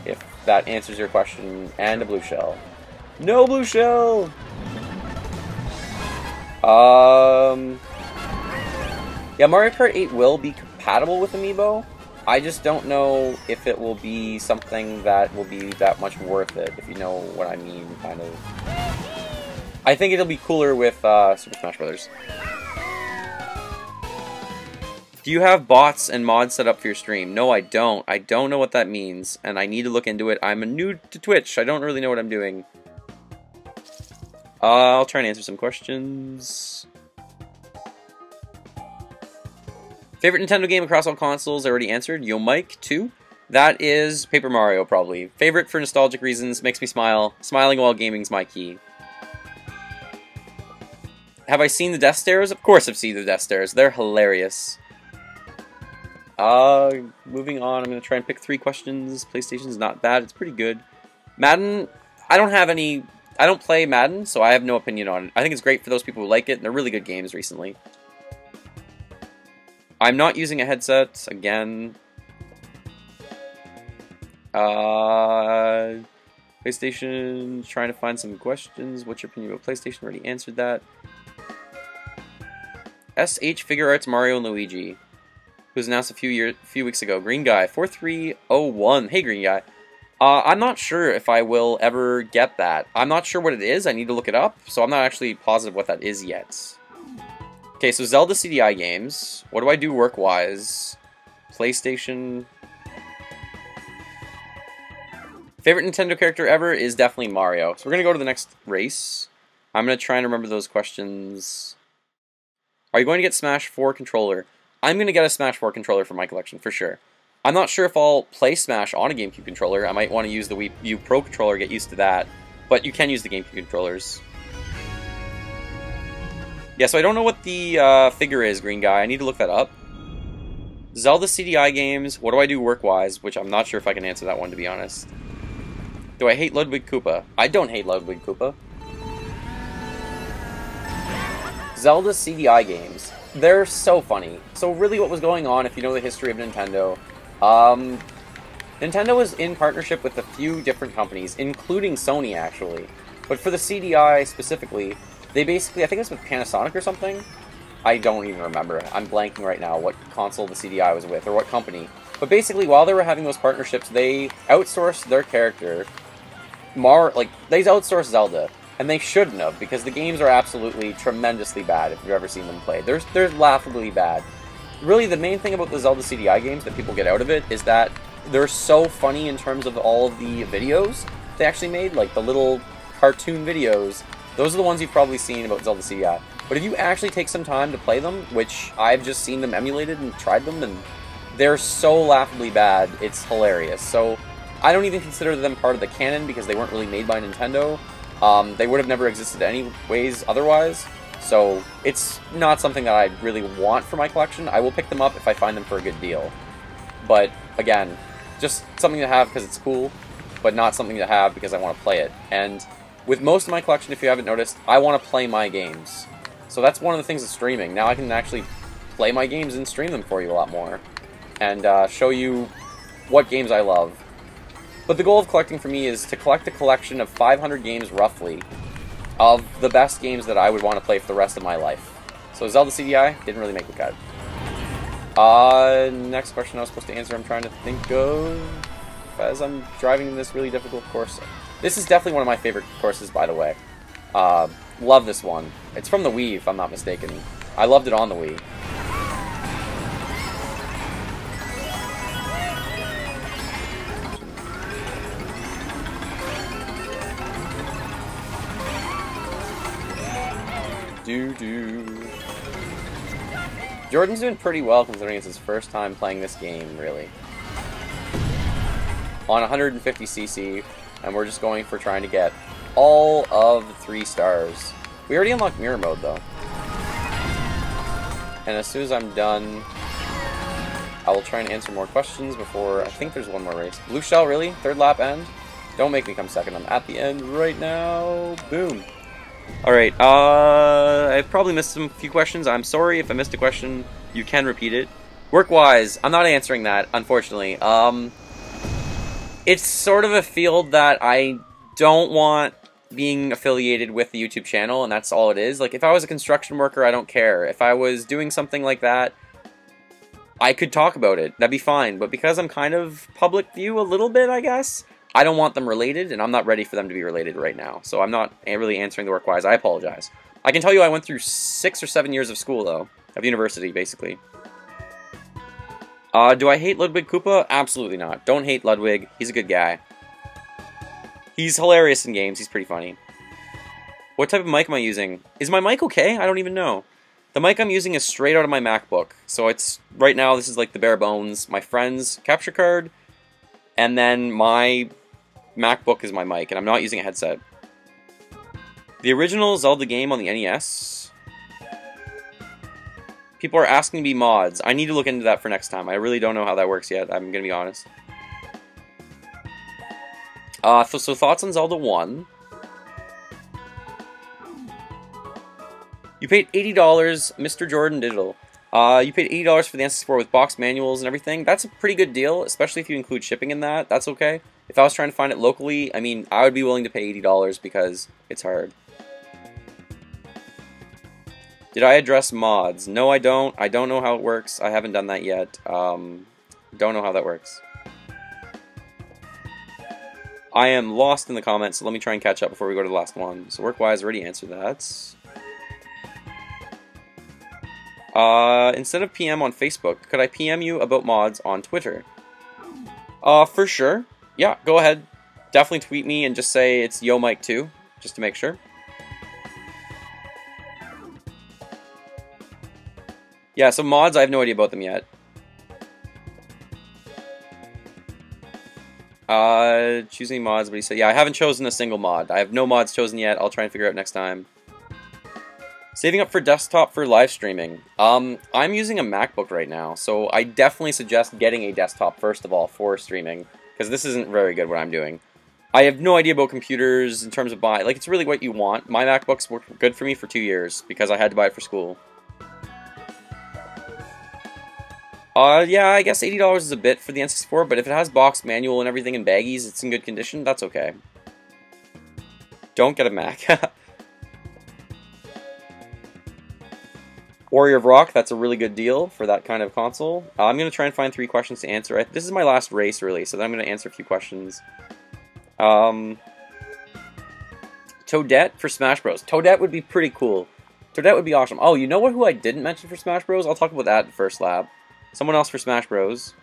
if that answers your question. And a blue shell. No blue shell! Yeah, Mario Kart 8 will be compatible with Amiibo. I just don't know if it will be something that will be that much worth it, if you know what I mean, kind of. I think it'll be cooler with Super Smash Bros. Do you have bots and mods set up for your stream? No, I don't. I don't know what that means, and I need to look into it. I'm new to Twitch. I don't really know what I'm doing. I'll try and answer some questions. Favorite Nintendo game across all consoles, I already answered. Yo Mike, 2. That is Paper Mario, probably. Favorite for nostalgic reasons, makes me smile. Smiling while gaming's my key. Have I seen the death stairs? Of course I've seen the death stairs. They're hilarious. Moving on, I'm going to try and pick 3 questions. PlayStation's not bad, it's pretty good. Madden, I don't play Madden, so I have no opinion on it. I think it's great for those people who like it, and they're really good games recently. I'm not using a headset, again. PlayStation, trying to find some questions. What's your opinion about PlayStation? Already answered that. SH Figure Arts Mario and Luigi, who was announced a few weeks ago. Green Guy, 4301. Hey, Green Guy. I'm not sure if I will ever get that. I'm not sure what it is. I need to look it up, so I'm not actually positive what that is yet. Okay, so Zelda CDI games. What do I do work-wise? PlayStation. Favorite Nintendo character ever is definitely Mario. So we're going to go to the next race. I'm going to try and remember those questions. Are you going to get Smash 4 controller? I'm going to get a Smash 4 controller for my collection, for sure. I'm not sure if I'll play Smash on a GameCube controller. I might want to use the Wii U Pro controller, get used to that. But you can use the GameCube controllers. Yeah, so I don't know what the figure is, Green Guy. I need to look that up. Zelda CDI games, what do I do work-wise? Which I'm not sure if I can answer that one, to be honest. Do I hate Ludwig Koopa? I don't hate Ludwig Koopa. Zelda CDI games. They're so funny. So really what was going on, if you know the history of Nintendo, Nintendo was in partnership with a few different companies, including Sony, actually. But for the CDI specifically, they basically, I think it was with Panasonic or something? I don't even remember. I'm blanking right now what console the CDI was with, or what company. But basically, while they were having those partnerships, they outsourced their character. They outsourced Zelda. And they shouldn't have, because the games are absolutely tremendously bad if you've ever seen them play. They're laughably bad. Really, the main thing about the Zelda CDI games that people get out of it is that they're so funny in terms of all of the videos they actually made, like the little cartoon videos. Those are the ones you've probably seen about Zelda CDI. But if you actually take some time to play them, which I've just seen them emulated and tried them, and they're so laughably bad, it's hilarious. So I don't even consider them part of the canon because they weren't really made by Nintendo. They would have never existed anyways otherwise, so it's not something that I really want for my collection. I will pick them up if I find them for a good deal. But, again, just something to have because it's cool, but not something to have because I want to play it. And with most of my collection, if you haven't noticed, I want to play my games. So that's one of the things of streaming. Now I can actually play my games and stream them for you a lot more. And show you what games I love. But the goal of collecting for me is to collect a collection of 500 games, roughly, of the best games that I would want to play for the rest of my life. So Zelda CDI didn't really make the cut. Next question I was supposed to answer, I'm trying to think of, as I'm driving this really difficult course. This is definitely one of my favorite courses, by the way. Love this one. It's from the Wii, if I'm not mistaken. I loved it on the Wii. Jordan's doing pretty well considering it's his first time playing this game, really. On 150cc, and we're just going for trying to get all of the 3 stars. We already unlocked mirror mode, though. And as soon as I'm done, I will try and answer more questions before, I think there's one more race. Blue shell, really? 3rd lap end? Don't make me come second. I'm at the end right now. Boom. Alright, I probably missed some few questions. I'm sorry if I missed a question. You can repeat it. Work-wise, I'm not answering that, unfortunately. It's sort of a field that I don't want being affiliated with the YouTube channel, and that's all it is. Like, if I was a construction worker, I don't care. If I was doing something like that, I could talk about it. That'd be fine. But because I'm kind of public view a little bit, I guess, I don't want them related, and I'm not ready for them to be related right now. So I'm not really answering the work-wise. I apologize. I can tell you I went through 6 or 7 years of school, though. Of university, basically. Do I hate Ludwig Koopa? Absolutely not. Don't hate Ludwig. He's a good guy. He's hilarious in games. He's pretty funny. What type of mic am I using? Is my mic okay? I don't even know. The mic I'm using is straight out of my MacBook. So it's, right now, this is like the bare bones. My friend's capture card, and then my MacBook is my mic, and I'm not using a headset. The original Zelda game on the NES? People are asking me mods. I need to look into that for next time. I really don't know how that works yet. I'm gonna be honest. So thoughts on Zelda 1. You paid $80, Mr. Jordan Digital. You paid $80 for the N64 with box manuals and everything. That's a pretty good deal, especially if you include shipping in that. That's okay. If I was trying to find it locally, I mean, I would be willing to pay $80 because it's hard. Did I address mods? No, I don't. I don't know how it works. I haven't done that yet. Don't know how that works. I am lost in the comments, so let me try and catch up before we go to the last one. So work-wise, already answered that. Instead of PM on Facebook, could I PM you about mods on Twitter? For sure. Yeah, go ahead. Definitely tweet me and just say it's YoMike2, just to make sure. Yeah, so mods, I have no idea about them yet. Choosing mods, but he said, yeah, I haven't chosen a single mod. I have no mods chosen yet. I'll try and figure out next time. Saving up for desktop for live streaming. I'm using a MacBook right now, so I definitely suggest getting a desktop first of all for streaming, because this isn't very good what I'm doing. I have no idea about computers in terms of buy. Like, it's really what you want. My MacBooks worked good for me for 2 years because I had to buy it for school. Yeah, I guess $80 is a bit for the N64, but if it has box manual and everything in baggies, it's in good condition, that's okay. Don't get a Mac. Warrior of Rock, that's a really good deal for that kind of console. I'm going to try and find 3 questions to answer. This is my last race, really, so then I'm going to answer a few questions. Toadette for Smash Bros. Toadette would be pretty cool. Toadette would be awesome. Oh, you know what? Who I didn't mention for Smash Bros? I'll talk about that in the first lab. Someone else for Smash Bros.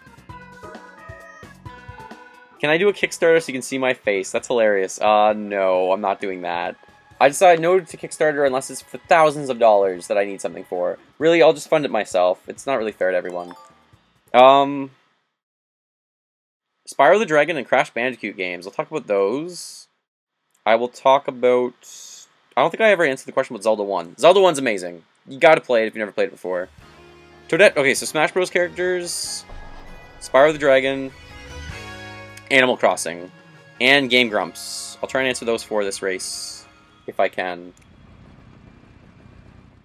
Can I do a Kickstarter so you can see my face? That's hilarious. No, I'm not doing that. I decided no to Kickstarter unless it's for thousands of dollars that I need something for. Really, I'll just fund it myself. It's not really fair to everyone. Spyro the Dragon and Crash Bandicoot games. I'll talk about those. I will talk about... I don't think I ever answered the question about Zelda 1. Zelda 1's amazing. You gotta play it if you've never played it before. Toadette, okay, so Smash Bros. Characters, Spyro the Dragon, Animal Crossing, and Game Grumps. I'll try and answer those for this race, if I can.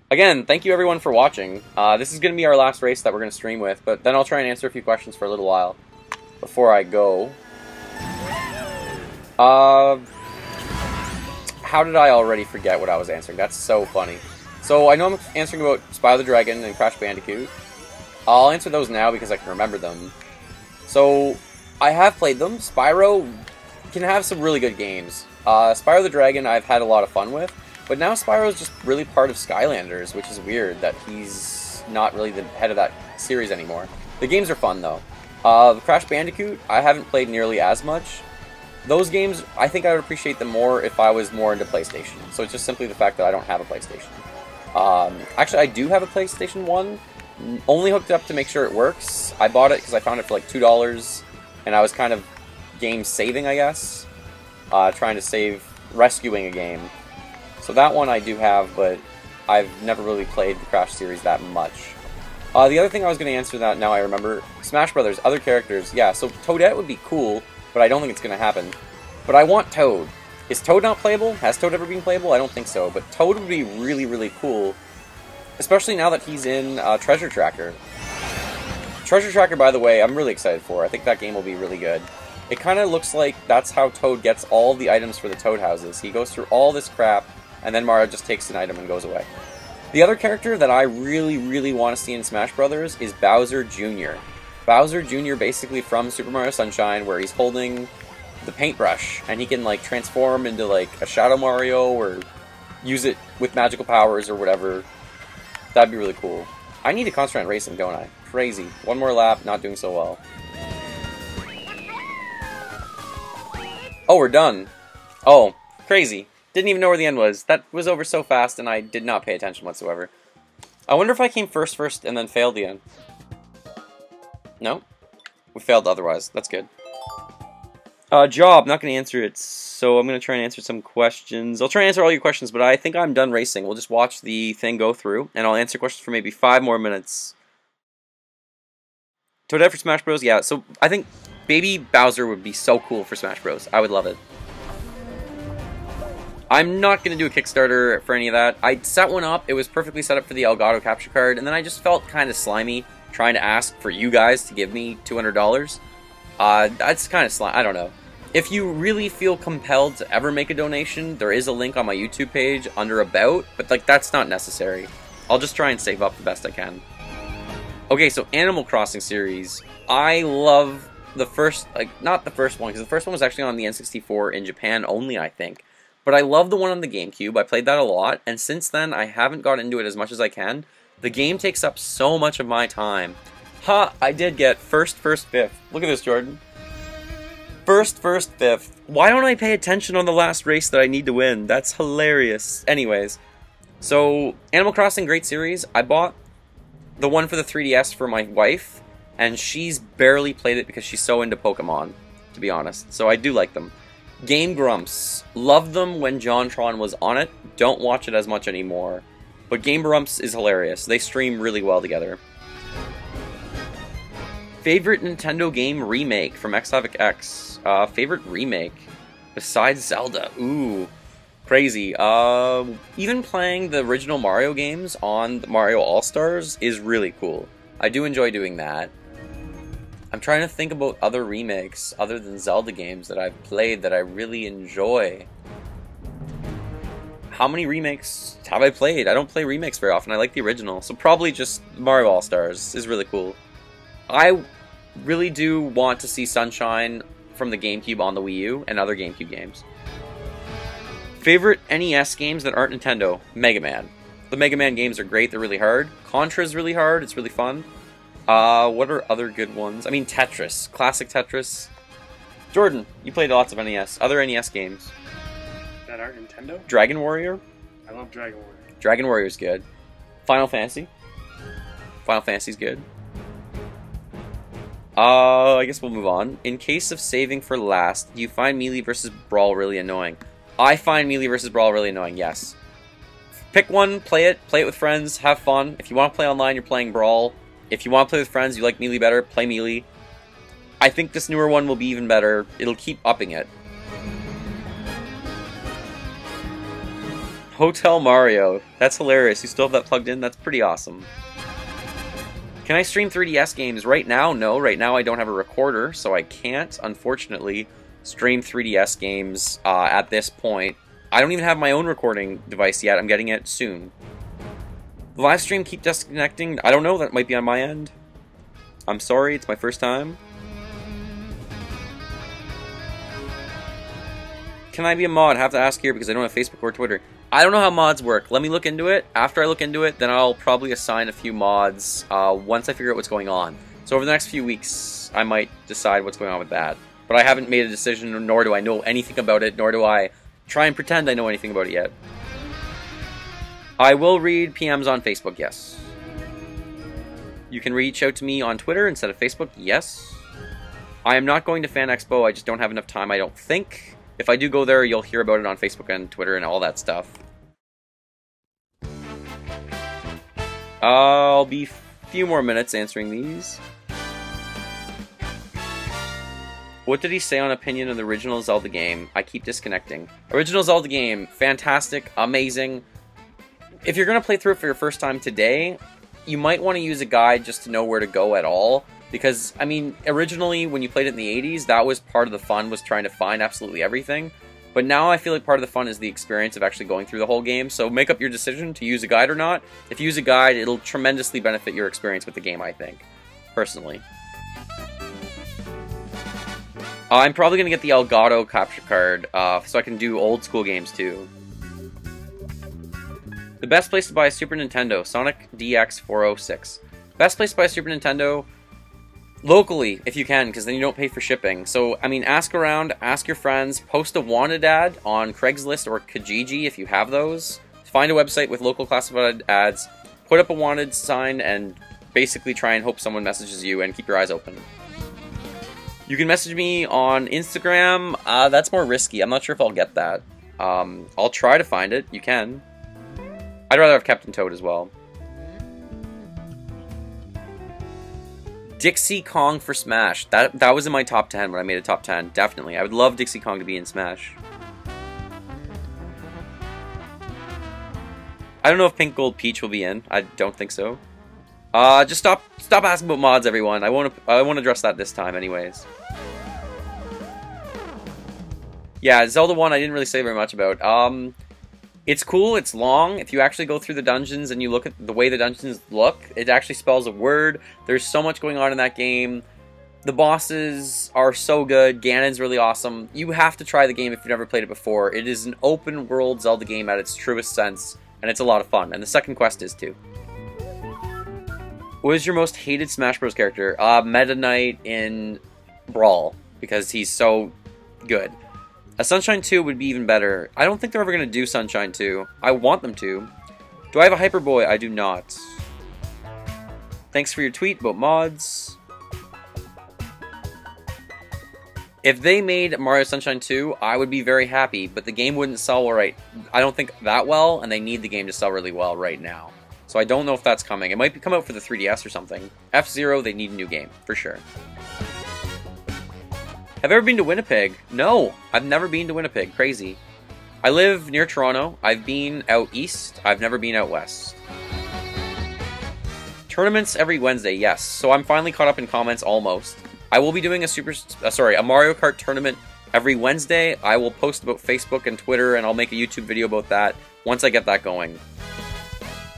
Again, thank you everyone for watching. This is going to be our last race that we're going to stream with, but then I'll try and answer a few questions for a little while before I go. How did I already forget what I was answering? That's so funny. So I know I'm answering about Spyro the Dragon and Crash Bandicoot. I'll answer those now because I can remember them. So I have played them. Spyro can have some really good games. Spyro the Dragon I've had a lot of fun with, but now Spyro's just really part of Skylanders, which is weird that he's not really the head of that series anymore. The games are fun though. Crash Bandicoot I haven't played nearly as much. Those games, I think I would appreciate them more if I was more into PlayStation. So it's just simply the fact that I don't have a PlayStation. Actually, I do have a PlayStation 1, only hooked up to make sure it works. I bought it because I found it for like $2, and I was kind of game saving, I guess. Trying to save, rescuing a game. So that one I do have, but I've never really played the Crash series that much. The other thing I was going to answer that now I remember, Smash Brothers, other characters, yeah, so Toadette would be cool, but I don't think it's going to happen. But I want Toad. Is Toad not playable? Has Toad ever been playable? I don't think so, but Toad would be really, really cool. Especially now that he's in Treasure Tracker. Treasure Tracker, by the way, I'm really excited for. I think that game will be really good. It kind of looks like that's how Toad gets all the items for the Toad houses. He goes through all this crap, and then Mario just takes an item and goes away. The other character that I really, really want to see in Smash Brothers is Bowser Jr. Bowser Jr. basically from Super Mario Sunshine, where he's holding the paintbrush, and he can like transform into like a Shadow Mario or use it with magical powers or whatever. That'd be really cool. I need to concentrate on racing, don't I? Crazy. One more lap, not doing so well. Oh, we're done. Oh, crazy. Didn't even know where the end was. That was over so fast and I did not pay attention whatsoever. I wonder if I came first and then failed the end. No? We failed otherwise. That's good. Job, not going to answer it, so I'm going to try and answer some questions. I'll try and answer all your questions, but I think I'm done racing. We'll just watch the thing go through, and I'll answer questions for maybe 5 more minutes. Toadette for Smash Bros? Yeah, so I think Baby Bowser would be so cool for Smash Bros. I would love it. I'm not going to do a Kickstarter for any of that. I set one up, it was perfectly set up for the Elgato capture card, and then I just felt kind of slimy trying to ask for you guys to give me $200. That's kind of slimy, I don't know. If you really feel compelled to ever make a donation, there is a link on my YouTube page under About, but like that's not necessary. I'll just try and save up the best I can. Okay, so Animal Crossing series. I love the first, like, not the first one, because the first one was actually on the N64 in Japan only, I think. But I love the one on the GameCube. I played that a lot, and since then, I haven't got into it as much as I can. The game takes up so much of my time. Ha! I did get first, fifth. Look at this, Jordan. First, fifth. Why don't I pay attention on the last race that I need to win? That's hilarious. Anyways, so Animal Crossing, great series. I bought the one for the 3DS for my wife, and she's barely played it because she's so into Pokemon, to be honest. So I do like them. Game Grumps. Loved them when JonTron was on it. Don't watch it as much anymore. But Game Grumps is hilarious. They stream really well together. Favorite Nintendo game remake from X. Favorite remake besides Zelda. Ooh, crazy. Even playing the original Mario games on Mario All-Stars is really cool. I do enjoy doing that. I'm trying to think about other remakes other than Zelda games that I've played that I really enjoy. How many remakes have I played? I don't play remakes very often. I like the original, so probably just Mario All-Stars is really cool. I really do want to see Sunshine from the GameCube on the Wii U and other GameCube games. Favorite NES games that aren't Nintendo? Mega Man. The Mega Man games are great, they're really hard. Contra's really hard, it's really fun. What are other good ones? I mean, Tetris. Classic Tetris. Jordan, you played lots of NES. Other NES games? That aren't Nintendo? Dragon Warrior? I love Dragon Warrior. Dragon Warrior's good. Final Fantasy? Final Fantasy's good. I guess we'll move on. In case of saving for last, do you find Melee vs. Brawl really annoying? I find Melee vs. Brawl really annoying, yes. Pick one, play it with friends, have fun. If you want to play online, you're playing Brawl. If you want to play with friends, you like Melee better, play Melee. I think this newer one will be even better. It'll keep upping it. Hotel Mario. That's hilarious. You still have that plugged in? That's pretty awesome. Can I stream 3DS games right now? No, right now I don't have a recorder, so I can't, unfortunately, stream 3DS games at this point. I don't even have my own recording device yet. I'm getting it soon. The live stream keep disconnecting. I don't know. That might be on my end. I'm sorry. It's my first time. Can I be a mod? I have to ask here because I don't have Facebook or Twitter. I don't know how mods work. Let me look into it. After I look into it, then I'll probably assign a few mods once I figure out what's going on. So over the next few weeks, I might decide what's going on with that. But I haven't made a decision, nor do I know anything about it, nor do I try and pretend I know anything about it yet. I will read PMs on Facebook, yes. You can reach out to me on Twitter instead of Facebook, yes. I am not going to Fan Expo, I just don't have enough time, I don't think. If I do go there, you'll hear about it on Facebook and Twitter and all that stuff. I'll be a few more minutes answering these. What did he say on opinion of the original Zelda game? I keep disconnecting. Original Zelda game, fantastic, amazing. If you're going to play through it for your first time today, you might want to use a guide just to know where to go at all. Because, I mean, originally, when you played it in the 80s, that was part of the fun, was trying to find absolutely everything. But now I feel like part of the fun is the experience of actually going through the whole game, so make up your decision to use a guide or not. If you use a guide, it'll tremendously benefit your experience with the game, I think. Personally. I'm probably going to get the Elgato capture card, so I can do old school games too. The best place to buy a Super Nintendo, Sonic DX406. Best place to buy a Super Nintendo... locally, if you can, because then you don't pay for shipping. So, I mean, ask around, ask your friends, post a wanted ad on Craigslist or Kijiji if you have those. Find a website with local classified ads, put up a wanted sign, and basically try and hope someone messages you and keep your eyes open. You can message me on Instagram. That's more risky. I'm not sure if I'll get that. I'll try to find it. You can. I'd rather have Captain Toad as well. Dixie Kong for Smash. That was in my top 10 when I made a top 10. Definitely. I would love Dixie Kong to be in Smash. I don't know if Pink Gold Peach will be in. I don't think so. Just stop asking about mods, everyone. I won't address that this time anyways. Yeah, Zelda 1 I didn't really say very much about. It's cool, it's long. If you actually go through the dungeons and you look at the way the dungeons look, it actually spells a word. There's so much going on in that game. The bosses are so good. Ganon's really awesome. You have to try the game if you've never played it before. It is an open world Zelda game at its truest sense, and it's a lot of fun. And the second quest is too. What is your most hated Smash Bros. Character? Meta Knight in Brawl, because he's so good. A Sunshine 2 would be even better. I don't think they're ever going to do Sunshine 2. I want them to. Do I have a Hyper Boy? I do not. Thanks for your tweet about mods. If they made Mario Sunshine 2, I would be very happy, but the game wouldn't sell right. I don't think that well, and they need the game to sell really well right now. So I don't know if that's coming. It might come out for the 3DS or something. F-Zero, they need a new game, for sure. Have I ever been to Winnipeg? No, I've never been to Winnipeg. Crazy. I live near Toronto. I've been out east. I've never been out west. Tournaments every Wednesday, yes. So I'm finally caught up in comments almost. I will be doing a Mario Kart tournament every Wednesday. I will post about Facebook and Twitter, and I'll make a YouTube video about that once I get that going.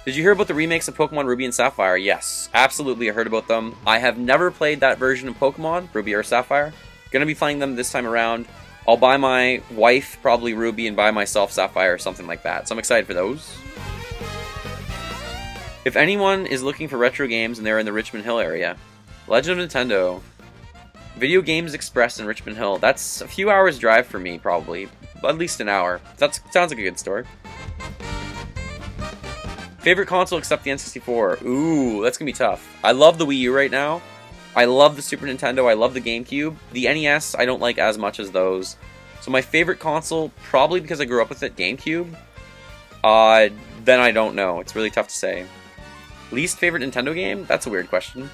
Did you hear about the remakes of Pokemon Ruby and Sapphire? Yes, absolutely I heard about them. I have never played that version of Pokemon, Ruby or Sapphire. Gonna be playing them this time around. I'll buy my wife probably Ruby and buy myself Sapphire or something like that. So I'm excited for those. If anyone is looking for retro games and they're in the Richmond Hill area, Legend of Nintendo, Video Games Express in Richmond Hill. That's a few hours drive for me probably, at least an hour. That sounds like a good store. Favorite console except the N64? Ooh, that's gonna be tough. I love the Wii U right now. I love the Super Nintendo, I love the GameCube. The NES, I don't like as much as those. So my favorite console, probably because I grew up with it, GameCube. Then I don't know. It's really tough to say. Least favorite Nintendo game? That's a weird question.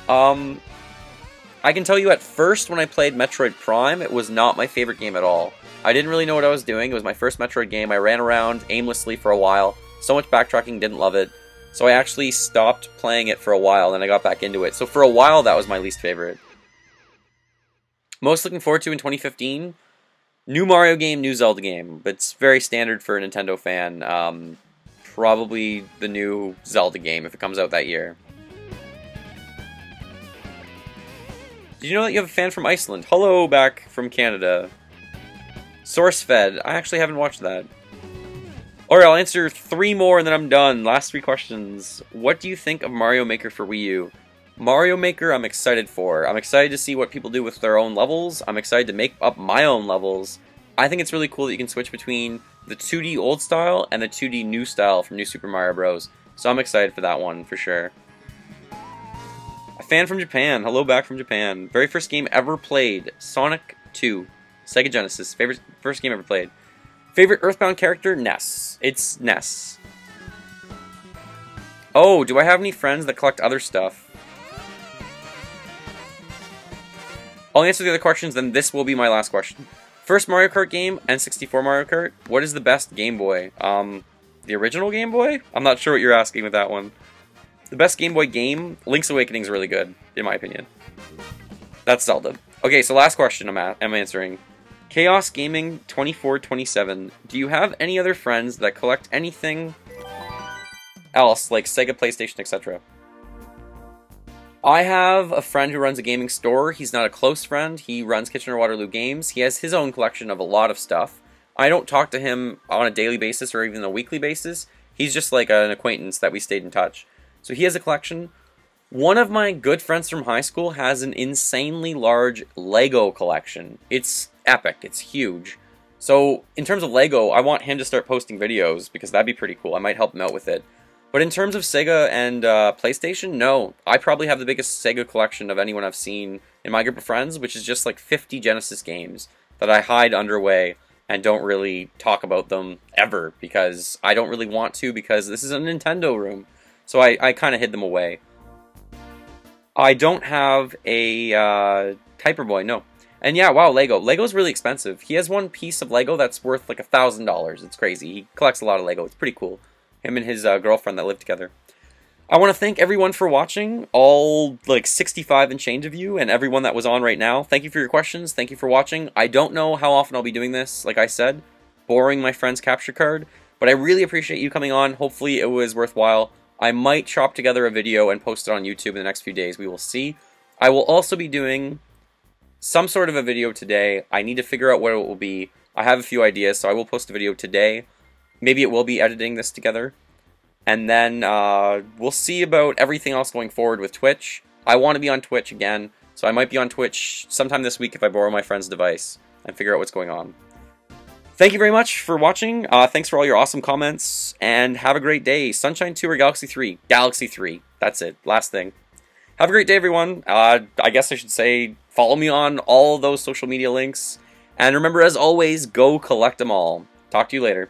I can tell you at first when I played Metroid Prime, it was not my favorite game at all. I didn't really know what I was doing. It was my first Metroid game. I ran around aimlessly for a while. So much backtracking, didn't love it. So I actually stopped playing it for a while, then I got back into it. So for a while, that was my least favorite. Most looking forward to in 2015? New Mario game, new Zelda game. But it's very standard for a Nintendo fan. Probably the new Zelda game if it comes out that year. Did you know that you have a fan from Iceland? Hello, back from Canada. SourceFed. I actually haven't watched that. Alright, I'll answer 3 more and then I'm done. Last 3 questions. What do you think of Mario Maker for Wii U? Mario Maker I'm excited for. I'm excited to see what people do with their own levels. I'm excited to make up my own levels. I think it's really cool that you can switch between the 2D old style and the 2D new style from New Super Mario Bros. So I'm excited for that one, for sure. A fan from Japan. Hello back from Japan. Very first game ever played. Sonic 2. Sega Genesis. First game ever played. Favorite Earthbound character? Ness. It's Ness. Oh, do I have any friends that collect other stuff? I'll answer the other questions, then this will be my last question. First Mario Kart game, N64 Mario Kart. What is the best Game Boy? The original Game Boy? I'm not sure what you're asking with that one. The best Game Boy game? Link's Awakening is really good, in my opinion. That's Zelda. Okay, so last question I'm answering. Chaos Gaming 2427. Do you have any other friends that collect anything else, like Sega, PlayStation, etc.? I have a friend who runs a gaming store. He's not a close friend. He runs Kitchener-Waterloo Games. He has his own collection of a lot of stuff. I don't talk to him on a daily basis or even a weekly basis. He's just like an acquaintance that we stayed in touch. So he has a collection. One of my good friends from high school has an insanely large Lego collection. It's epic. It's huge. So in terms of Lego, I want him to start posting videos because that'd be pretty cool. I might help him out with it. But in terms of Sega and PlayStation, no. I probably have the biggest Sega collection of anyone I've seen in my group of friends, which is just like 50 Genesis games that I hide underway and don't really talk about them ever because I don't really want to, because this is a Nintendo room. So I kind of hid them away. I don't have a Hyperboy, no. And yeah, wow, Lego. Lego's really expensive. He has one piece of Lego that's worth like $1,000. It's crazy. He collects a lot of Lego. It's pretty cool. Him and his girlfriend that live together. I want to thank everyone for watching, all like 65 and change of you, and everyone that was on right now. Thank you for your questions. Thank you for watching. I don't know how often I'll be doing this, like I said, borrowing my friend's capture card, but I really appreciate you coming on. Hopefully it was worthwhile. I might chop together a video and post it on YouTube in the next few days. We will see. I will also be doing some sort of a video today. I need to figure out what it will be. I have a few ideas, so I will post a video today. Maybe it will be editing this together. And then we'll see about everything else going forward with Twitch. I want to be on Twitch again, so I might be on Twitch sometime this week if I borrow my friend's device and figure out what's going on. Thank you very much for watching. Thanks for all your awesome comments, and have a great day. Sunshine 2 or Galaxy 3? Galaxy 3. That's it. Last thing. Have a great day, everyone. I guess I should say follow me on all those social media links. And remember, as always, go collect them all. Talk to you later.